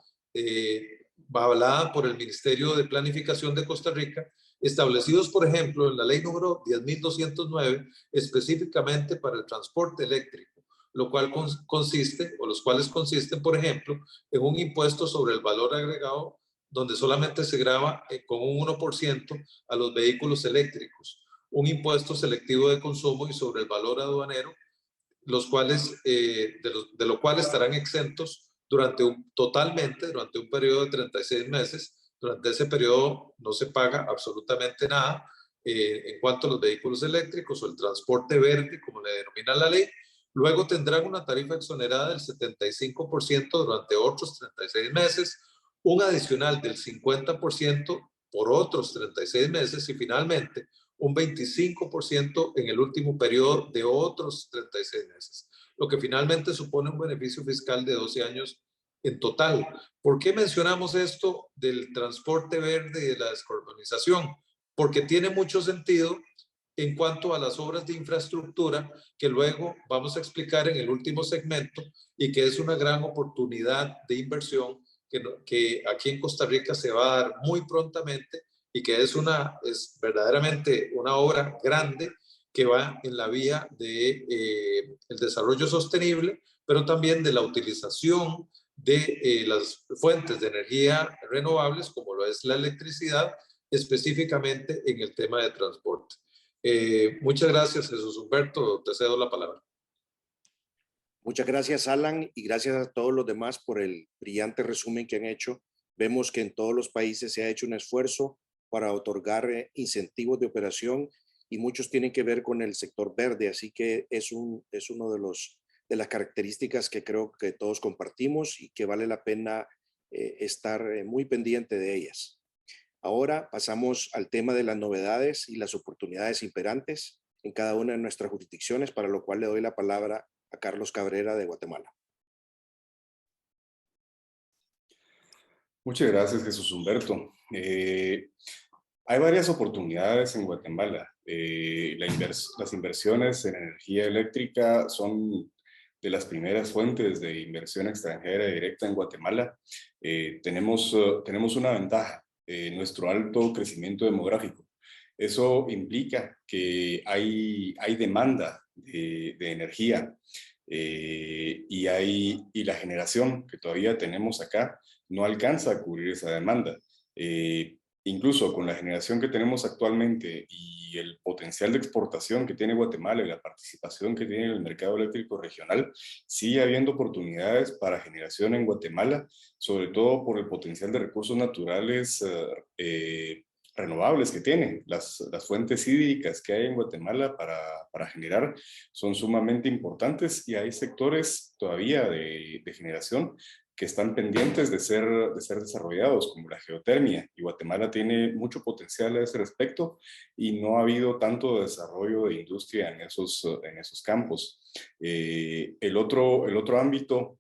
avalada por el Ministerio de Planificación de Costa Rica, establecidos, por ejemplo, en la ley número 10.209, específicamente para el transporte eléctrico, lo cual consiste, o los cuales consisten, por ejemplo, en un impuesto sobre el valor agregado, donde solamente se grava con un 1% a los vehículos eléctricos, un impuesto selectivo de consumo y sobre el valor aduanero, los cuales, de lo cual estarán exentos totalmente durante un periodo de 36 meses. Durante ese periodo no se paga absolutamente nada en cuanto a los vehículos eléctricos o el transporte verde, como le denomina la ley. Luego tendrán una tarifa exonerada del 75% durante otros 36 meses, un adicional del 50% por otros 36 meses y finalmente un 25% en el último periodo de otros 36 meses, lo que finalmente supone un beneficio fiscal de 12 años en total. ¿Por qué mencionamos esto del transporte verde y de la descarbonización? Porque tiene mucho sentido en cuanto a las obras de infraestructura que luego vamos a explicar en el último segmento y que es una gran oportunidad de inversión que aquí en Costa Rica se va a dar muy prontamente y que es verdaderamente una obra grande que va en la vía de el desarrollo sostenible, pero también de la utilización de las fuentes de energía renovables, como lo es la electricidad, específicamente en el tema de transporte. Muchas gracias, Jesús Humberto, te cedo la palabra. Muchas gracias, Alan, y gracias a todos los demás por el brillante resumen que han hecho. Vemos que en todos los países se ha hecho un esfuerzo para otorgar incentivos de operación y muchos tienen que ver con el sector verde, así que es uno de las características que creo que todos compartimos y que vale la pena estar muy pendiente de ellas. Ahora pasamos al tema de las novedades y las oportunidades imperantes en cada una de nuestras jurisdicciones, para lo cual le doy la palabra a Carlos Cabrera de Guatemala. Muchas gracias, Jesús Humberto. Hay varias oportunidades en Guatemala. Las inversiones en energía eléctrica son de las primeras fuentes de inversión extranjera directa en Guatemala. Tenemos una ventaja, nuestro alto crecimiento demográfico. Eso implica que hay demanda de energía y la generación que todavía tenemos acá no alcanza a cubrir esa demanda. Incluso con la generación que tenemos actualmente y el potencial de exportación que tiene Guatemala y la participación que tiene en el mercado eléctrico regional, sigue habiendo oportunidades para generación en Guatemala, sobre todo por el potencial de recursos naturales renovables que tiene. Las fuentes hídricas que hay en Guatemala para generar son sumamente importantes y hay sectores todavía de generación que están pendientes de ser desarrollados, como la geotermia, y Guatemala tiene mucho potencial a ese respecto y no ha habido tanto desarrollo de industria en esos campos. El otro ámbito,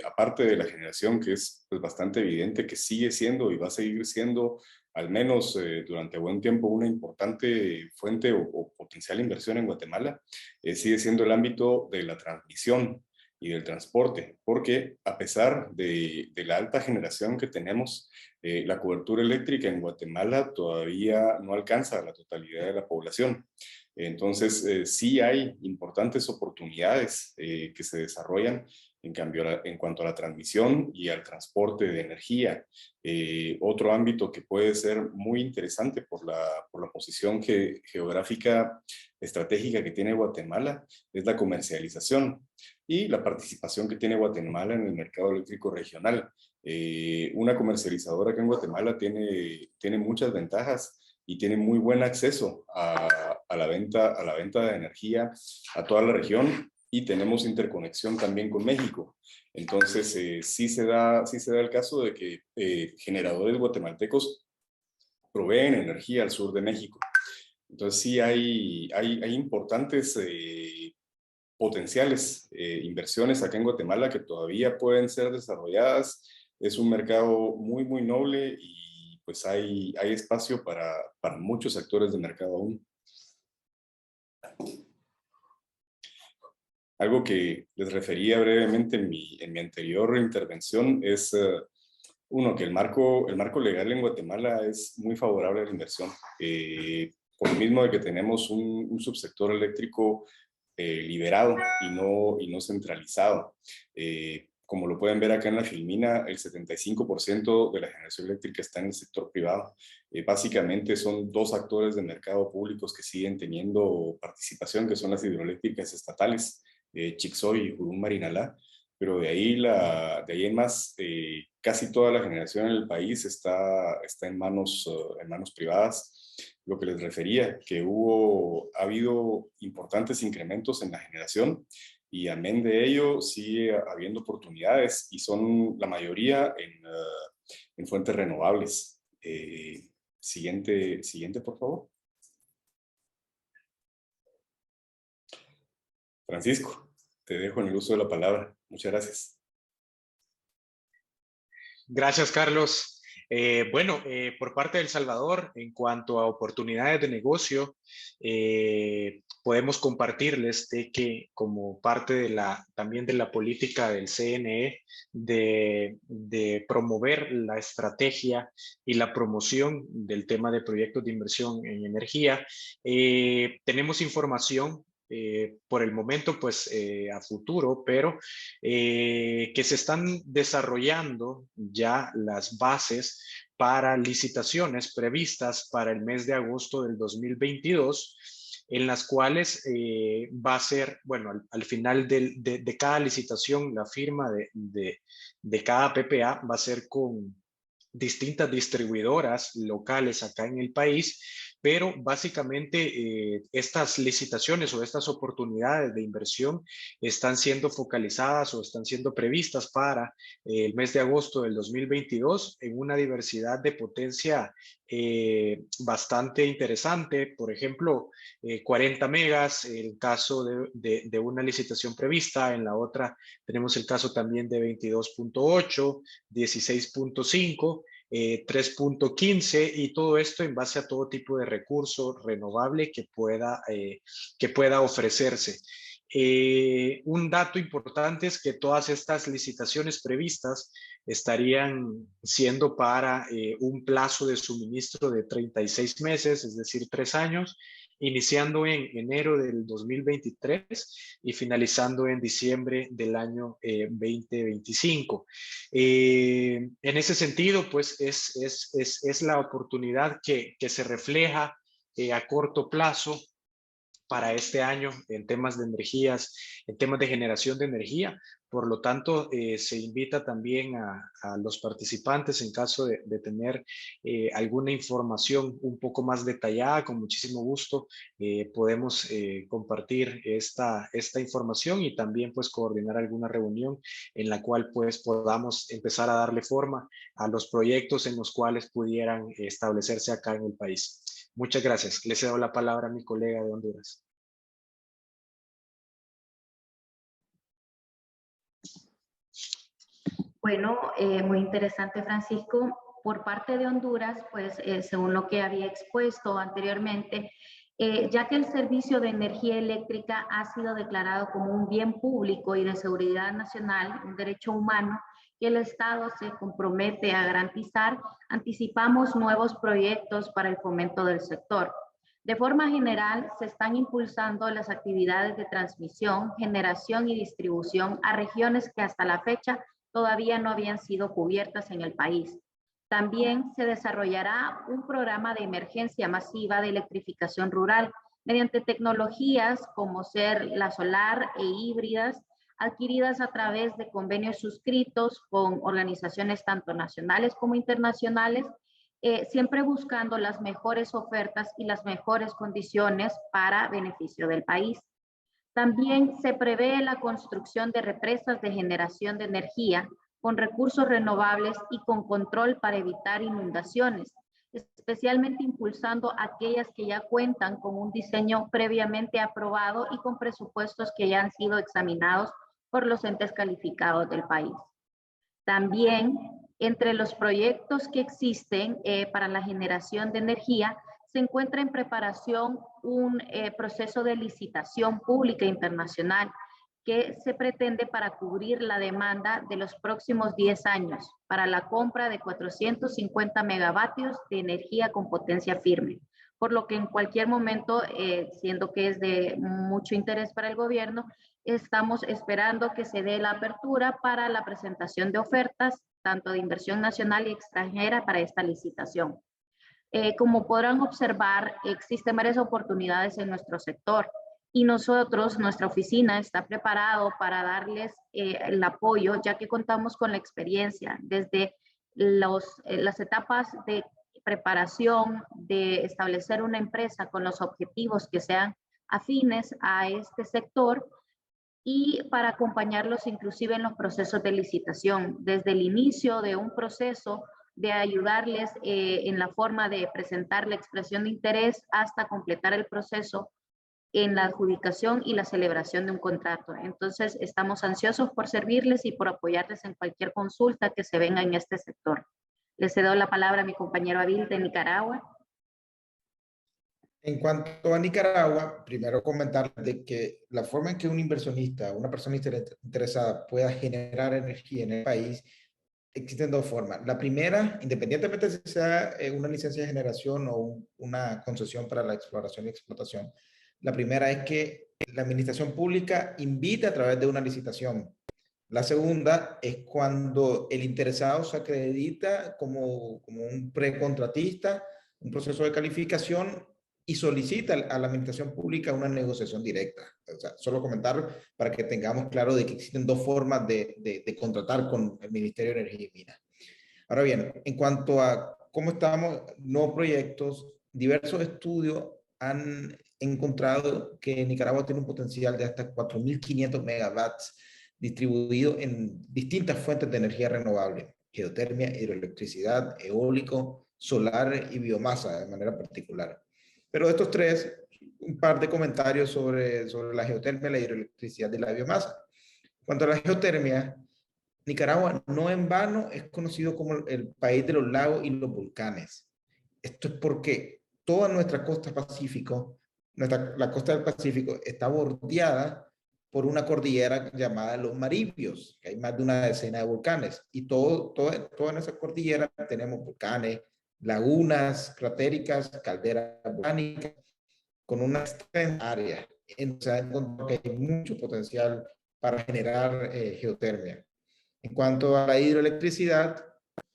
aparte de la generación, que es pues, bastante evidente que sigue siendo y va a seguir siendo al menos durante buen tiempo una importante fuente o potencial inversión en Guatemala, sigue siendo el ámbito de la transmisión y del transporte, porque a pesar de la alta generación que tenemos, la cobertura eléctrica en Guatemala todavía no alcanza a la totalidad de la población. Entonces, sí hay importantes oportunidades que se desarrollan en cuanto a la transmisión y al transporte de energía. Otro ámbito que puede ser muy interesante por la posición geográfica estratégica que tiene Guatemala es la comercialización y la participación que tiene Guatemala en el mercado eléctrico regional. Una comercializadora que en Guatemala tiene muchas ventajas y tiene muy buen acceso a la venta de energía a toda la región, y tenemos interconexión también con México. Entonces, sí se da el caso de que generadores guatemaltecos proveen energía al sur de México. Entonces, sí hay importantes potenciales inversiones acá en Guatemala que todavía pueden ser desarrolladas. Es un mercado muy, muy noble y pues hay espacio para muchos actores de mercado aún. Algo que les refería brevemente en mi anterior intervención es, uno, que el marco legal en Guatemala es muy favorable a la inversión. Por lo mismo de que tenemos un subsector eléctrico liberado y no centralizado. Como lo pueden ver acá en la filmina, el 75% de la generación eléctrica está en el sector privado. Básicamente son dos actores de mercado públicos que siguen teniendo participación, que son las hidroeléctricas estatales, Chixoy y Juruún Marinalá, pero de ahí en más, casi toda la generación en el país está en manos privadas. Lo que les refería, que ha habido importantes incrementos en la generación y amén de ello sigue habiendo oportunidades y son la mayoría en fuentes renovables. Siguiente, por favor. Francisco, te dejo en el uso de la palabra. Muchas gracias. Gracias, Carlos. Por parte de El Salvador, en cuanto a oportunidades de negocio, podemos compartirles de que como parte también de la política del CNE de promover la estrategia y la promoción del tema de proyectos de inversión en energía, tenemos información por el momento, pues a futuro, pero que se están desarrollando ya las bases para licitaciones previstas para el mes de agosto del 2022, en las cuales va a ser, bueno, al final de cada licitación, la firma de cada PPA va a ser con distintas distribuidoras locales acá en el país, pero básicamente estas licitaciones o estas oportunidades de inversión están siendo focalizadas o están siendo previstas para el mes de agosto del 2022 en una diversidad de potencia bastante interesante. Por ejemplo, 40 megas, el caso de una licitación prevista. En la otra tenemos el caso también de 22.8, 16.5, 3.15 y todo esto en base a todo tipo de recurso renovable que pueda ofrecerse. Un dato importante es que todas estas licitaciones previstas estarían siendo para un plazo de suministro de 36 meses, es decir, 3 años, iniciando en enero del 2023 y finalizando en diciembre del año 2025. En ese sentido, pues es la oportunidad que se refleja a corto plazo para este año en temas de energías, en temas de generación de energía. Por lo tanto, se invita también a los participantes en caso de tener alguna información un poco más detallada, con muchísimo gusto podemos compartir esta información y también pues coordinar alguna reunión en la cual pues podamos empezar a darle forma a los proyectos en los cuales pudieran establecerse acá en el país. Muchas gracias. Le cedo la palabra a mi colega de Honduras. Bueno, muy interesante, Francisco. Por parte de Honduras, pues según lo que había expuesto anteriormente, ya que el servicio de energía eléctrica ha sido declarado como un bien público y de seguridad nacional, un derecho humano, que el Estado se compromete a garantizar, anticipamos nuevos proyectos para el fomento del sector. De forma general, se están impulsando las actividades de transmisión, generación y distribución a regiones que hasta la fecha todavía no habían sido cubiertas en el país. También se desarrollará un programa de emergencia masiva de electrificación rural mediante tecnologías como ser la solar e híbridas, adquiridas a través de convenios suscritos con organizaciones tanto nacionales como internacionales, siempre buscando las mejores ofertas y las mejores condiciones para beneficio del país. También se prevé la construcción de represas de generación de energía con recursos renovables y con control para evitar inundaciones, especialmente impulsando aquellas que ya cuentan con un diseño previamente aprobado y con presupuestos que ya han sido examinados por los entes calificados del país. También, entre los proyectos que existen para la generación de energía, se encuentra en preparación un proceso de licitación pública internacional que se pretende para cubrir la demanda de los próximos 10 años para la compra de 450 megavatios de energía con potencia firme, por lo que en cualquier momento, siendo que es de mucho interés para el gobierno, estamos esperando que se dé la apertura para la presentación de ofertas, tanto de inversión nacional y extranjera para esta licitación. Como podrán observar, existen varias oportunidades en nuestro sector y nosotros, nuestra oficina está preparado para darles el apoyo, ya que contamos con la experiencia desde las etapas de preparación, de establecer una empresa con los objetivos que sean afines a este sector y para acompañarlos inclusive en los procesos de licitación, desde el inicio de un proceso de ayudarles en la forma de presentar la expresión de interés hasta completar el proceso en la adjudicación y la celebración de un contrato. Entonces, estamos ansiosos por servirles y por apoyarles en cualquier consulta que se venga en este sector. Le cedo la palabra a mi compañero Abil de Nicaragua. En cuanto a Nicaragua, primero comentar de que la forma en que un inversionista, una persona interesada pueda generar energía en el país, existen dos formas. La primera, independientemente de si sea una licencia de generación o una concesión para la exploración y explotación, la primera es que la administración pública invita a través de una licitación. La segunda es cuando el interesado se acredita como un precontratista, un proceso de calificación y solicita a la administración pública una negociación directa. O sea, solo comentar para que tengamos claro de que existen dos formas de contratar con el Ministerio de Energía y Minas. Ahora bien, en cuanto a cómo estamos, nuevos proyectos, diversos estudios han encontrado que Nicaragua tiene un potencial de hasta 4.500 megawatts distribuido en distintas fuentes de energía renovable: geotermia, hidroelectricidad, eólico, solar y biomasa de manera particular. Pero de estos tres, un par de comentarios sobre la geotermia, la hidroelectricidad y la biomasa. En cuanto a la geotermia, Nicaragua no en vano es conocido como el país de los lagos y los volcanes. Esto es porque toda nuestra costa Pacífico, la costa del Pacífico está bordeada por una cordillera llamada los Maribios, que hay más de una decena de volcanes. Y toda en esa cordillera tenemos volcanes, lagunas cratéricas, calderas volcánicas, con una extensa área. Entonces, hay mucho potencial para generar geotermia. En cuanto a la hidroelectricidad,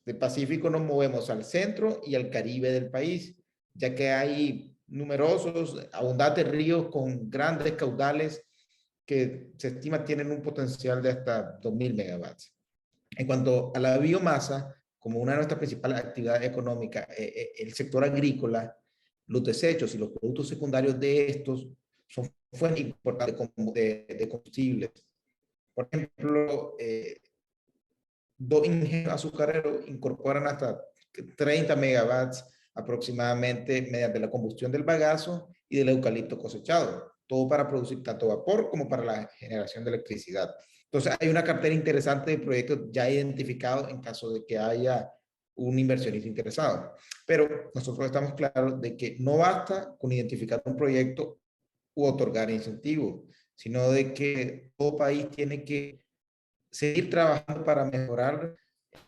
del Pacífico nos movemos al centro y al Caribe del país, ya que hay numerosos, abundantes ríos con grandes caudales que se estima tienen un potencial de hasta 2.000 megawatts. En cuanto a la biomasa, como una de nuestras principales actividades económicas, el sector agrícola, los desechos y los productos secundarios de estos son fuentes importantes de combustibles. Por ejemplo, dos ingenios azucareros incorporan hasta 30 megawatts aproximadamente mediante la combustión del bagazo y del eucalipto cosechado, todo para producir tanto vapor como para la generación de electricidad. Entonces hay una cartera interesante de proyectos ya identificados en caso de que haya un inversionista interesado. Pero nosotros estamos claros de que no basta con identificar un proyecto u otorgar incentivos, sino de que todo país tiene que seguir trabajando para mejorar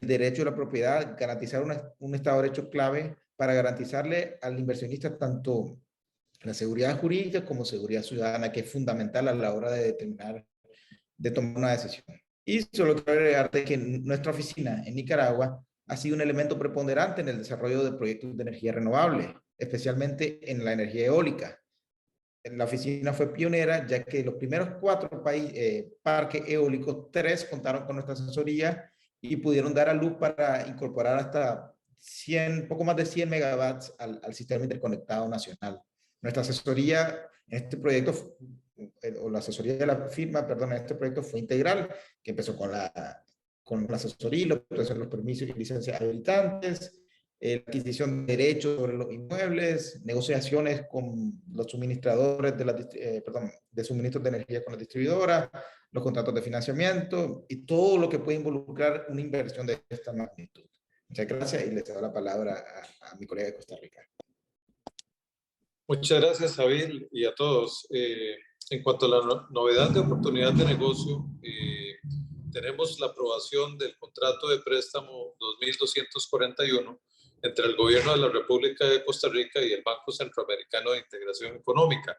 el derecho a la propiedad, garantizar un Estado de Derecho clave para garantizarle al inversionista tanto la seguridad jurídica como seguridad ciudadana, que es fundamental a la hora de tomar una decisión. Y solo quiero agregarte que nuestra oficina en Nicaragua ha sido un elemento preponderante en el desarrollo de proyectos de energía renovable, especialmente en la energía eólica. La oficina fue pionera, ya que los primeros 4 parques eólicos, 3 contaron con nuestra asesoría y pudieron dar a luz para incorporar hasta poco más de 100 megawatts al sistema interconectado nacional. Nuestra asesoría en este proyecto, o la asesoría de la firma, perdón, en este proyecto fue integral, que empezó con la asesoría, los permisos y licencias habilitantes, adquisición de derechos sobre los inmuebles, negociaciones con los suministradores de suministros de energía con las distribuidoras, los contratos de financiamiento y todo lo que puede involucrar una inversión de esta magnitud. Muchas gracias y les doy la palabra a mi colega de Costa Rica. Muchas gracias, Javier, y a todos. En cuanto a la novedad de oportunidad de negocio, tenemos la aprobación del contrato de préstamo 2241 entre el Gobierno de la República de Costa Rica y el Banco Centroamericano de Integración Económica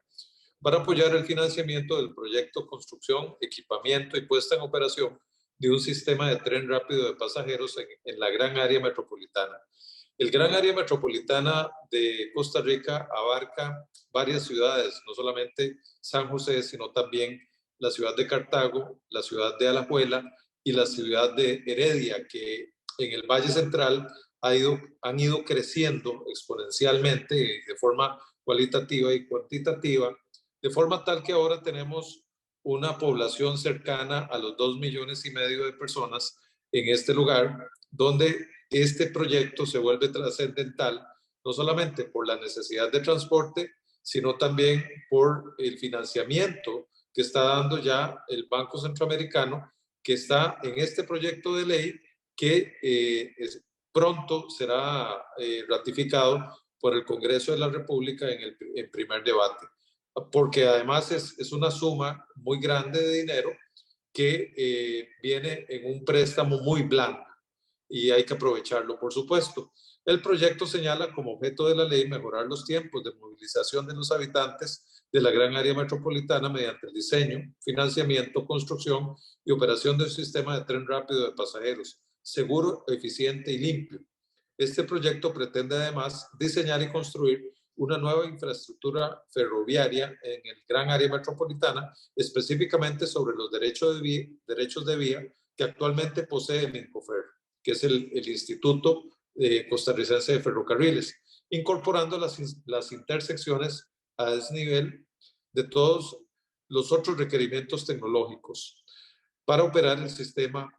para apoyar el financiamiento del proyecto construcción, equipamiento y puesta en operación de un sistema de tren rápido de pasajeros en la gran área metropolitana. El gran área metropolitana de Costa Rica abarca varias ciudades, no solamente San José, sino también la ciudad de Cartago, la ciudad de Alajuela y la ciudad de Heredia, que en el Valle Central han ido creciendo exponencialmente de forma cualitativa y cuantitativa, de forma tal que ahora tenemos una población cercana a los 2,5 millones de personas en este lugar, donde este proyecto se vuelve trascendental, no solamente por la necesidad de transporte, sino también por el financiamiento que está dando ya el Banco Centroamericano, que está en este proyecto de ley que pronto será ratificado por el Congreso de la República en primer debate. Porque además es una suma muy grande de dinero que viene en un préstamo muy blando y hay que aprovecharlo, por supuesto. El proyecto señala como objeto de la ley mejorar los tiempos de movilización de los habitantes de la gran área metropolitana mediante el diseño, financiamiento, construcción y operación de un sistema de tren rápido de pasajeros, seguro, eficiente y limpio. Este proyecto pretende además diseñar y construir una nueva infraestructura ferroviaria en el gran área metropolitana, específicamente sobre los derechos de vía que actualmente posee el INCOFER, que es el Instituto Costarricense de Ferrocarriles, incorporando las intersecciones a desnivel de todos los otros requerimientos tecnológicos para operar el sistema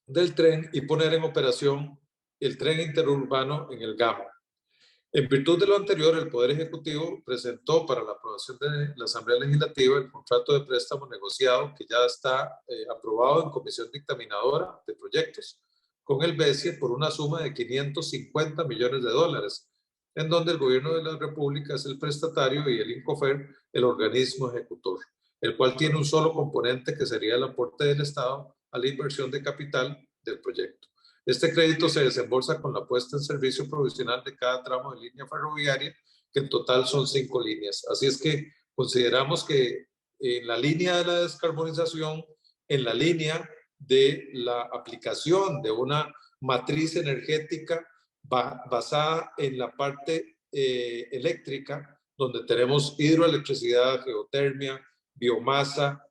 del tren y poner en operación el tren interurbano en el GAMO. En virtud de lo anterior, el Poder Ejecutivo presentó para la aprobación de la Asamblea Legislativa el contrato de préstamo negociado que ya está aprobado en Comisión Dictaminadora de Proyectos con el BESIE por una suma de $550 millones, en donde el Gobierno de la República es el prestatario y el INCOFER el organismo ejecutor, el cual tiene un solo componente que sería el aporte del Estado a la inversión de capital del proyecto. Este crédito se desembolsa con la puesta en servicio provisional de cada tramo de línea ferroviaria, que en total son 5 líneas. Así es que consideramos que en la línea de la descarbonización, en la línea de la aplicación de una matriz energética basada en la parte eléctrica, donde tenemos hidroelectricidad, geotermia, biomasa,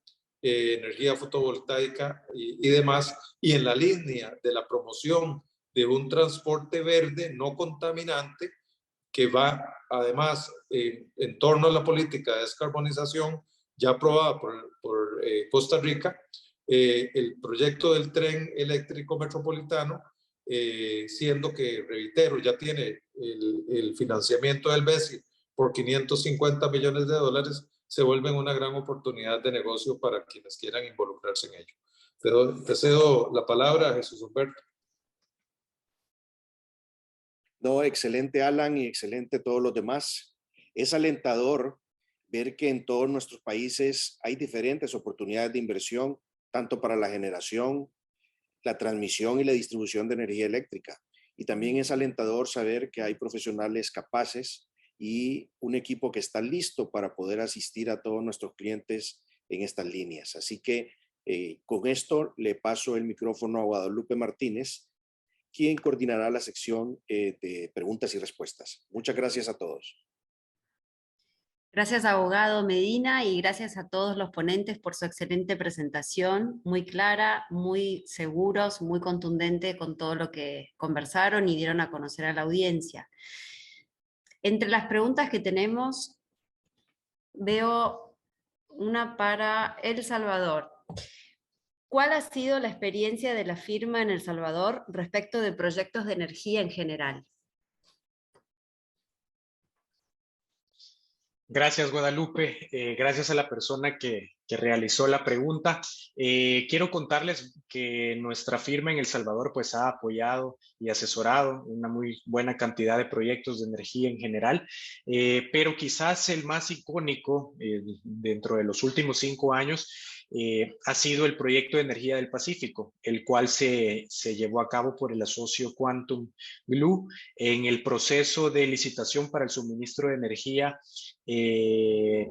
energía fotovoltaica y demás, y en la línea de la promoción de un transporte verde no contaminante que va además en torno a la política de descarbonización ya aprobada por Costa Rica, el proyecto del tren eléctrico metropolitano, siendo que, reitero, ya tiene el financiamiento del BESI por $550 millones, se vuelven una gran oportunidad de negocio para quienes quieran involucrarse en ello. Te cedo la palabra a Jesús Humberto. No, excelente Alan y excelente todos los demás. Es alentador ver que en todos nuestros países hay diferentes oportunidades de inversión, tanto para la generación, la transmisión y la distribución de energía eléctrica. Y también es alentador saber que hay profesionales capaces y un equipo que está listo para poder asistir a todos nuestros clientes en estas líneas. Así que con esto le paso el micrófono a Guadalupe Martínez, quien coordinará la sección de preguntas y respuestas. Muchas gracias a todos. Gracias, abogado Medina, y gracias a todos los ponentes por su excelente presentación, muy clara, muy seguros, muy contundente con todo lo que conversaron y dieron a conocer a la audiencia. Entre las preguntas que tenemos, veo una para El Salvador. ¿Cuál ha sido la experiencia de la firma en El Salvador respecto de proyectos de energía en general? Gracias, Guadalupe. Gracias a la persona que realizó la pregunta. Quiero contarles que nuestra firma en El Salvador pues, ha apoyado y asesorado una muy buena cantidad de proyectos de energía en general, pero quizás el más icónico dentro de los últimos 5 años ha sido el proyecto de energía del Pacífico, el cual se llevó a cabo por el asocio Quantum Blue en el proceso de licitación para el suministro de energía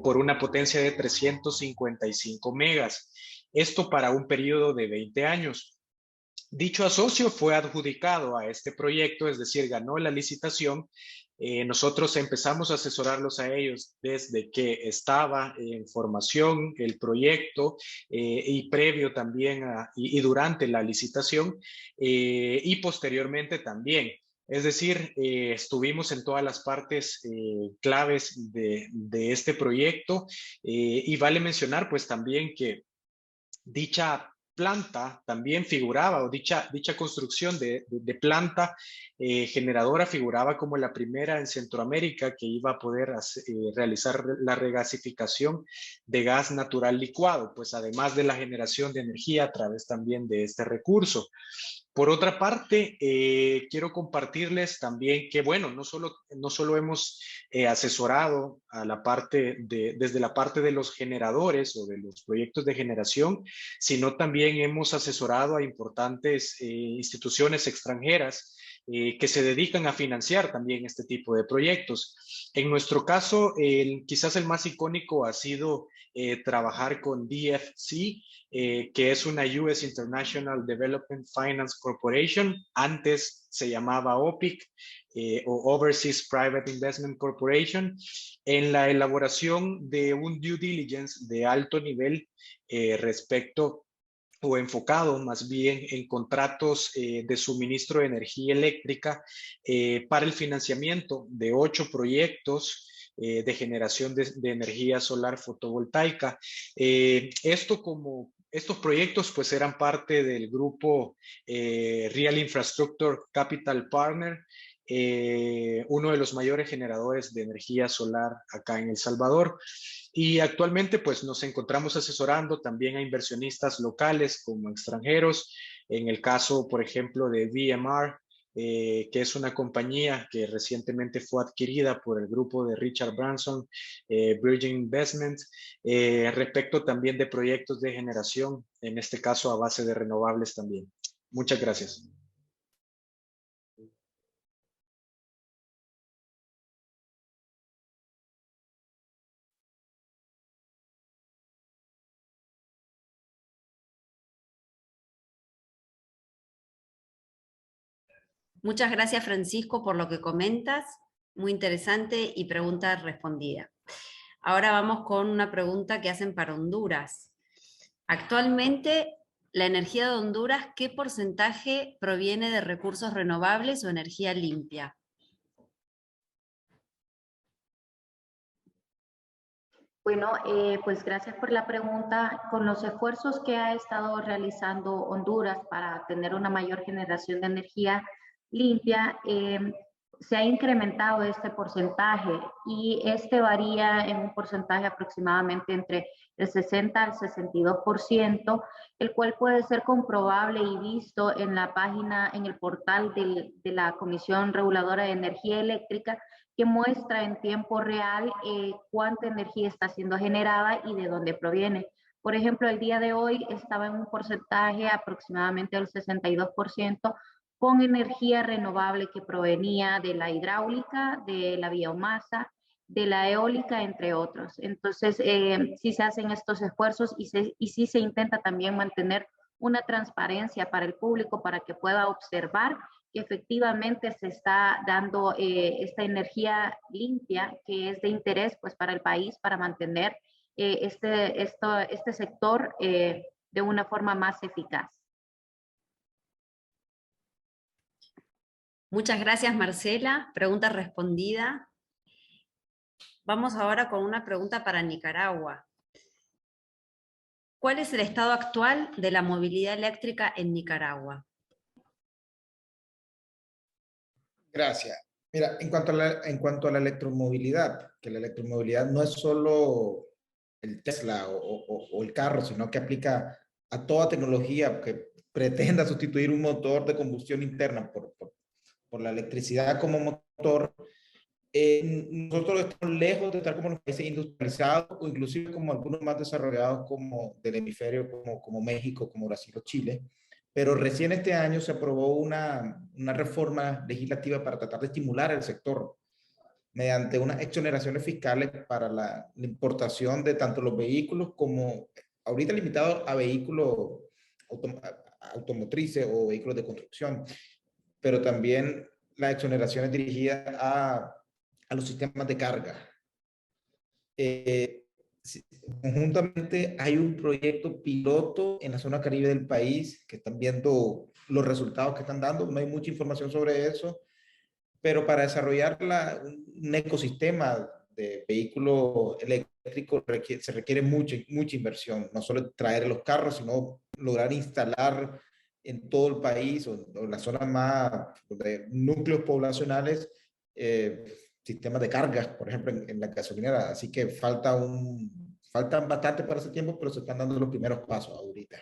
por una potencia de 355 megas. Esto para un periodo de 20 años. Dicho asocio fue adjudicado a este proyecto, es decir, ganó la licitación. Nosotros empezamos a asesorarlos a ellos desde que estaba en formación el proyecto y previo también y durante la licitación y posteriormente también. Es decir, estuvimos en todas las partes claves de este proyecto y vale mencionar pues también que dicha planta también figuraba, o dicha construcción de planta generadora figuraba como la primera en Centroamérica que iba a poder realizar la regasificación de gas natural licuado, pues además de la generación de energía a través también de este recurso. Por otra parte, quiero compartirles también que, bueno, no solo hemos asesorado a la parte desde la parte de los generadores o de los proyectos de generación, sino también hemos asesorado a importantes instituciones extranjeras que se dedican a financiar también este tipo de proyectos. En nuestro caso, quizás el más icónico ha sido trabajar con DFC, que es una US International Development Finance Corporation, antes se llamaba OPIC, o Overseas Private Investment Corporation, en la elaboración de un due diligence de alto nivel respecto o enfocado más bien en contratos de suministro de energía eléctrica para el financiamiento de 8 proyectos de generación de energía solar fotovoltaica. Estos proyectos pues eran parte del grupo Real Infrastructure Capital Partner, uno de los mayores generadores de energía solar acá en El Salvador. Y actualmente pues nos encontramos asesorando también a inversionistas locales como extranjeros, en el caso por ejemplo de VMR, que es una compañía que recientemente fue adquirida por el grupo de Richard Branson, Virgin Investments, respecto también de proyectos de generación, en este caso a base de renovables también. Muchas gracias. Muchas gracias, Francisco, por lo que comentas. Muy interesante y pregunta respondida. Ahora vamos con una pregunta que hacen para Honduras. Actualmente, la energía de Honduras, ¿qué porcentaje proviene de recursos renovables o energía limpia? Bueno, pues gracias por la pregunta. Con los esfuerzos que ha estado realizando Honduras para tener una mayor generación de energía limpia, se ha incrementado este porcentaje y este varía en un porcentaje aproximadamente entre el 60 al 62%, el cual puede ser comprobable y visto en la página, en el portal de la Comisión Reguladora de Energía Eléctrica, que muestra en tiempo real cuánta energía está siendo generada y de dónde proviene. Por ejemplo, el día de hoy estaba en un porcentaje aproximadamente del 62% con energía renovable que provenía de la hidráulica, de la biomasa, de la eólica, entre otros. Entonces, sí se hacen estos esfuerzos y sí se intenta también mantener una transparencia para el público para que pueda observar que efectivamente se está dando esta energía limpia que es de interés pues, para el país, para mantener este sector de una forma más eficaz. Muchas gracias, Marcela. Pregunta respondida. Vamos ahora con una pregunta para Nicaragua. ¿Cuál es el estado actual de la movilidad eléctrica en Nicaragua? Gracias. Mira, en cuanto a la electromovilidad, que la electromovilidad no es solo el Tesla o el carro, sino que aplica a toda tecnología que pretenda sustituir un motor de combustión interna por la electricidad como motor. Nosotros estamos lejos de estar como los países industrializados o inclusive como algunos más desarrollados como del hemisferio, como México, como Brasil o Chile. Pero recién este año se aprobó una reforma legislativa para tratar de estimular el sector mediante unas exoneraciones fiscales para la importación de tanto los vehículos como ahorita limitado a vehículos automotrices o vehículos de construcción, pero también las exoneraciones dirigidas a los sistemas de carga. Conjuntamente hay un proyecto piloto en la zona caribe del país que están viendo los resultados que están dando. No hay mucha información sobre eso, pero para desarrollar un ecosistema de vehículos eléctricos se requiere mucha inversión. No solo traer los carros, sino lograr instalar en todo el país o en las zonas más de núcleos poblacionales sistemas de cargas, por ejemplo, en la gasolinera. Así que faltan bastante para ese tiempo, pero se están dando los primeros pasos ahorita.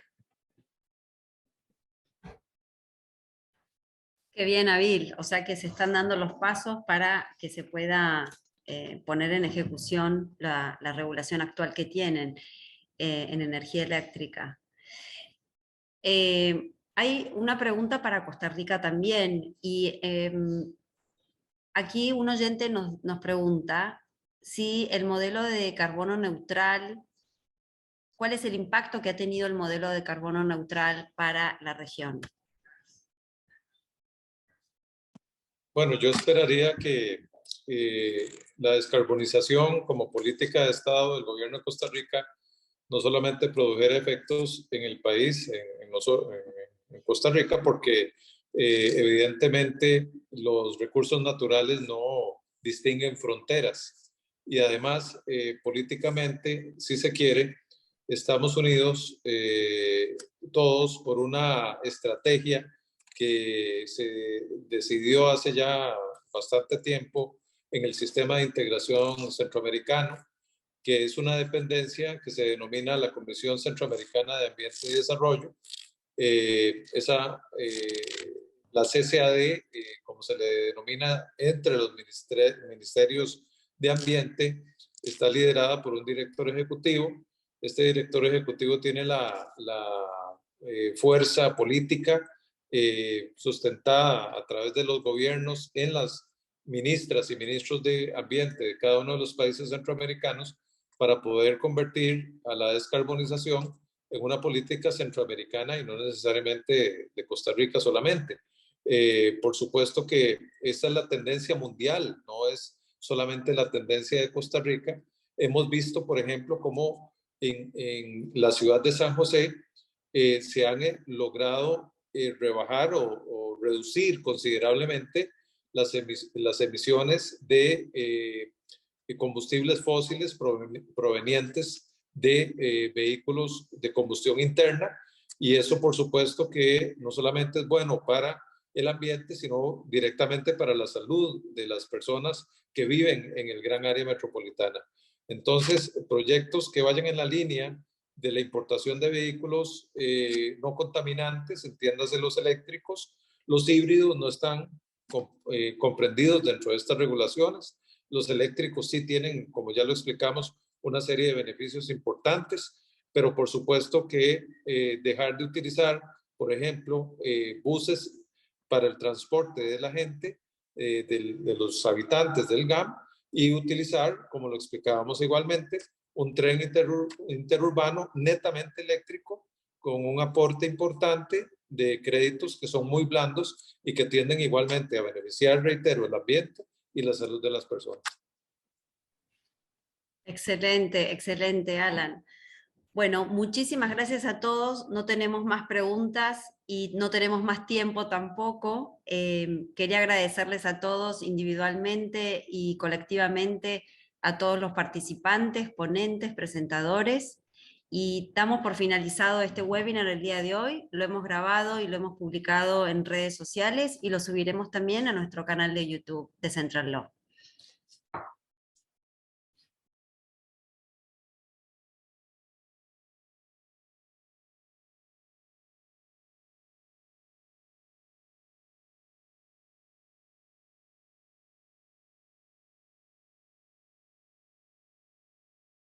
Qué bien, Abil. O sea que se están dando los pasos para que se pueda poner en ejecución la regulación actual que tienen en energía eléctrica. Hay una pregunta para Costa Rica también, y aquí un oyente nos pregunta si el modelo de carbono neutral, ¿cuál es el impacto que ha tenido el modelo de carbono neutral para la región? Bueno, yo esperaría que la descarbonización como política de Estado del gobierno de Costa Rica no solamente produjera efectos en el país, en Costa Rica, porque evidentemente los recursos naturales no distinguen fronteras. Y además, políticamente, si se quiere, estamos unidos todos por una estrategia que se decidió hace ya bastante tiempo en el sistema de integración centroamericano, que es una dependencia que se denomina la Comisión Centroamericana de Ambiente y Desarrollo. La CCAD, como se le denomina entre los ministerios de Ambiente, está liderada por un director ejecutivo. Este director ejecutivo tiene la fuerza política sustentada a través de los gobiernos en las ministras y ministros de ambiente de cada uno de los países centroamericanos para poder convertir a la descarbonización en una política centroamericana y no necesariamente de Costa Rica solamente. Por supuesto que esta es la tendencia mundial, no es solamente la tendencia de Costa Rica. Hemos visto, por ejemplo, cómo en la ciudad de San José se han logrado rebajar o reducir considerablemente las emisiones de combustibles fósiles provenientes de vehículos de combustión interna, y eso por supuesto que no solamente es bueno para el ambiente, sino directamente para la salud de las personas que viven en el gran área metropolitana. Entonces, proyectos que vayan en la línea de la importación de vehículos no contaminantes, entiéndase los eléctricos, los híbridos no están comprendidos dentro de estas regulaciones. Los eléctricos sí tienen, como ya lo explicamos, una serie de beneficios importantes, pero por supuesto que dejar de utilizar, por ejemplo, buses para el transporte de la gente, de los habitantes del GAM, y utilizar, como lo explicábamos igualmente, un tren interurbano netamente eléctrico con un aporte importante de créditos que son muy blandos y que tienden igualmente a beneficiar, reitero, el ambiente y la salud de las personas. Excelente, excelente, Alan. Bueno, muchísimas gracias a todos. No tenemos más preguntas y no tenemos más tiempo tampoco. Quería agradecerles a todos individualmente y colectivamente, a todos los participantes, ponentes, presentadores. Y damos por finalizado este webinar el día de hoy. Lo hemos grabado y lo hemos publicado en redes sociales y lo subiremos también a nuestro canal de YouTube de Central Law.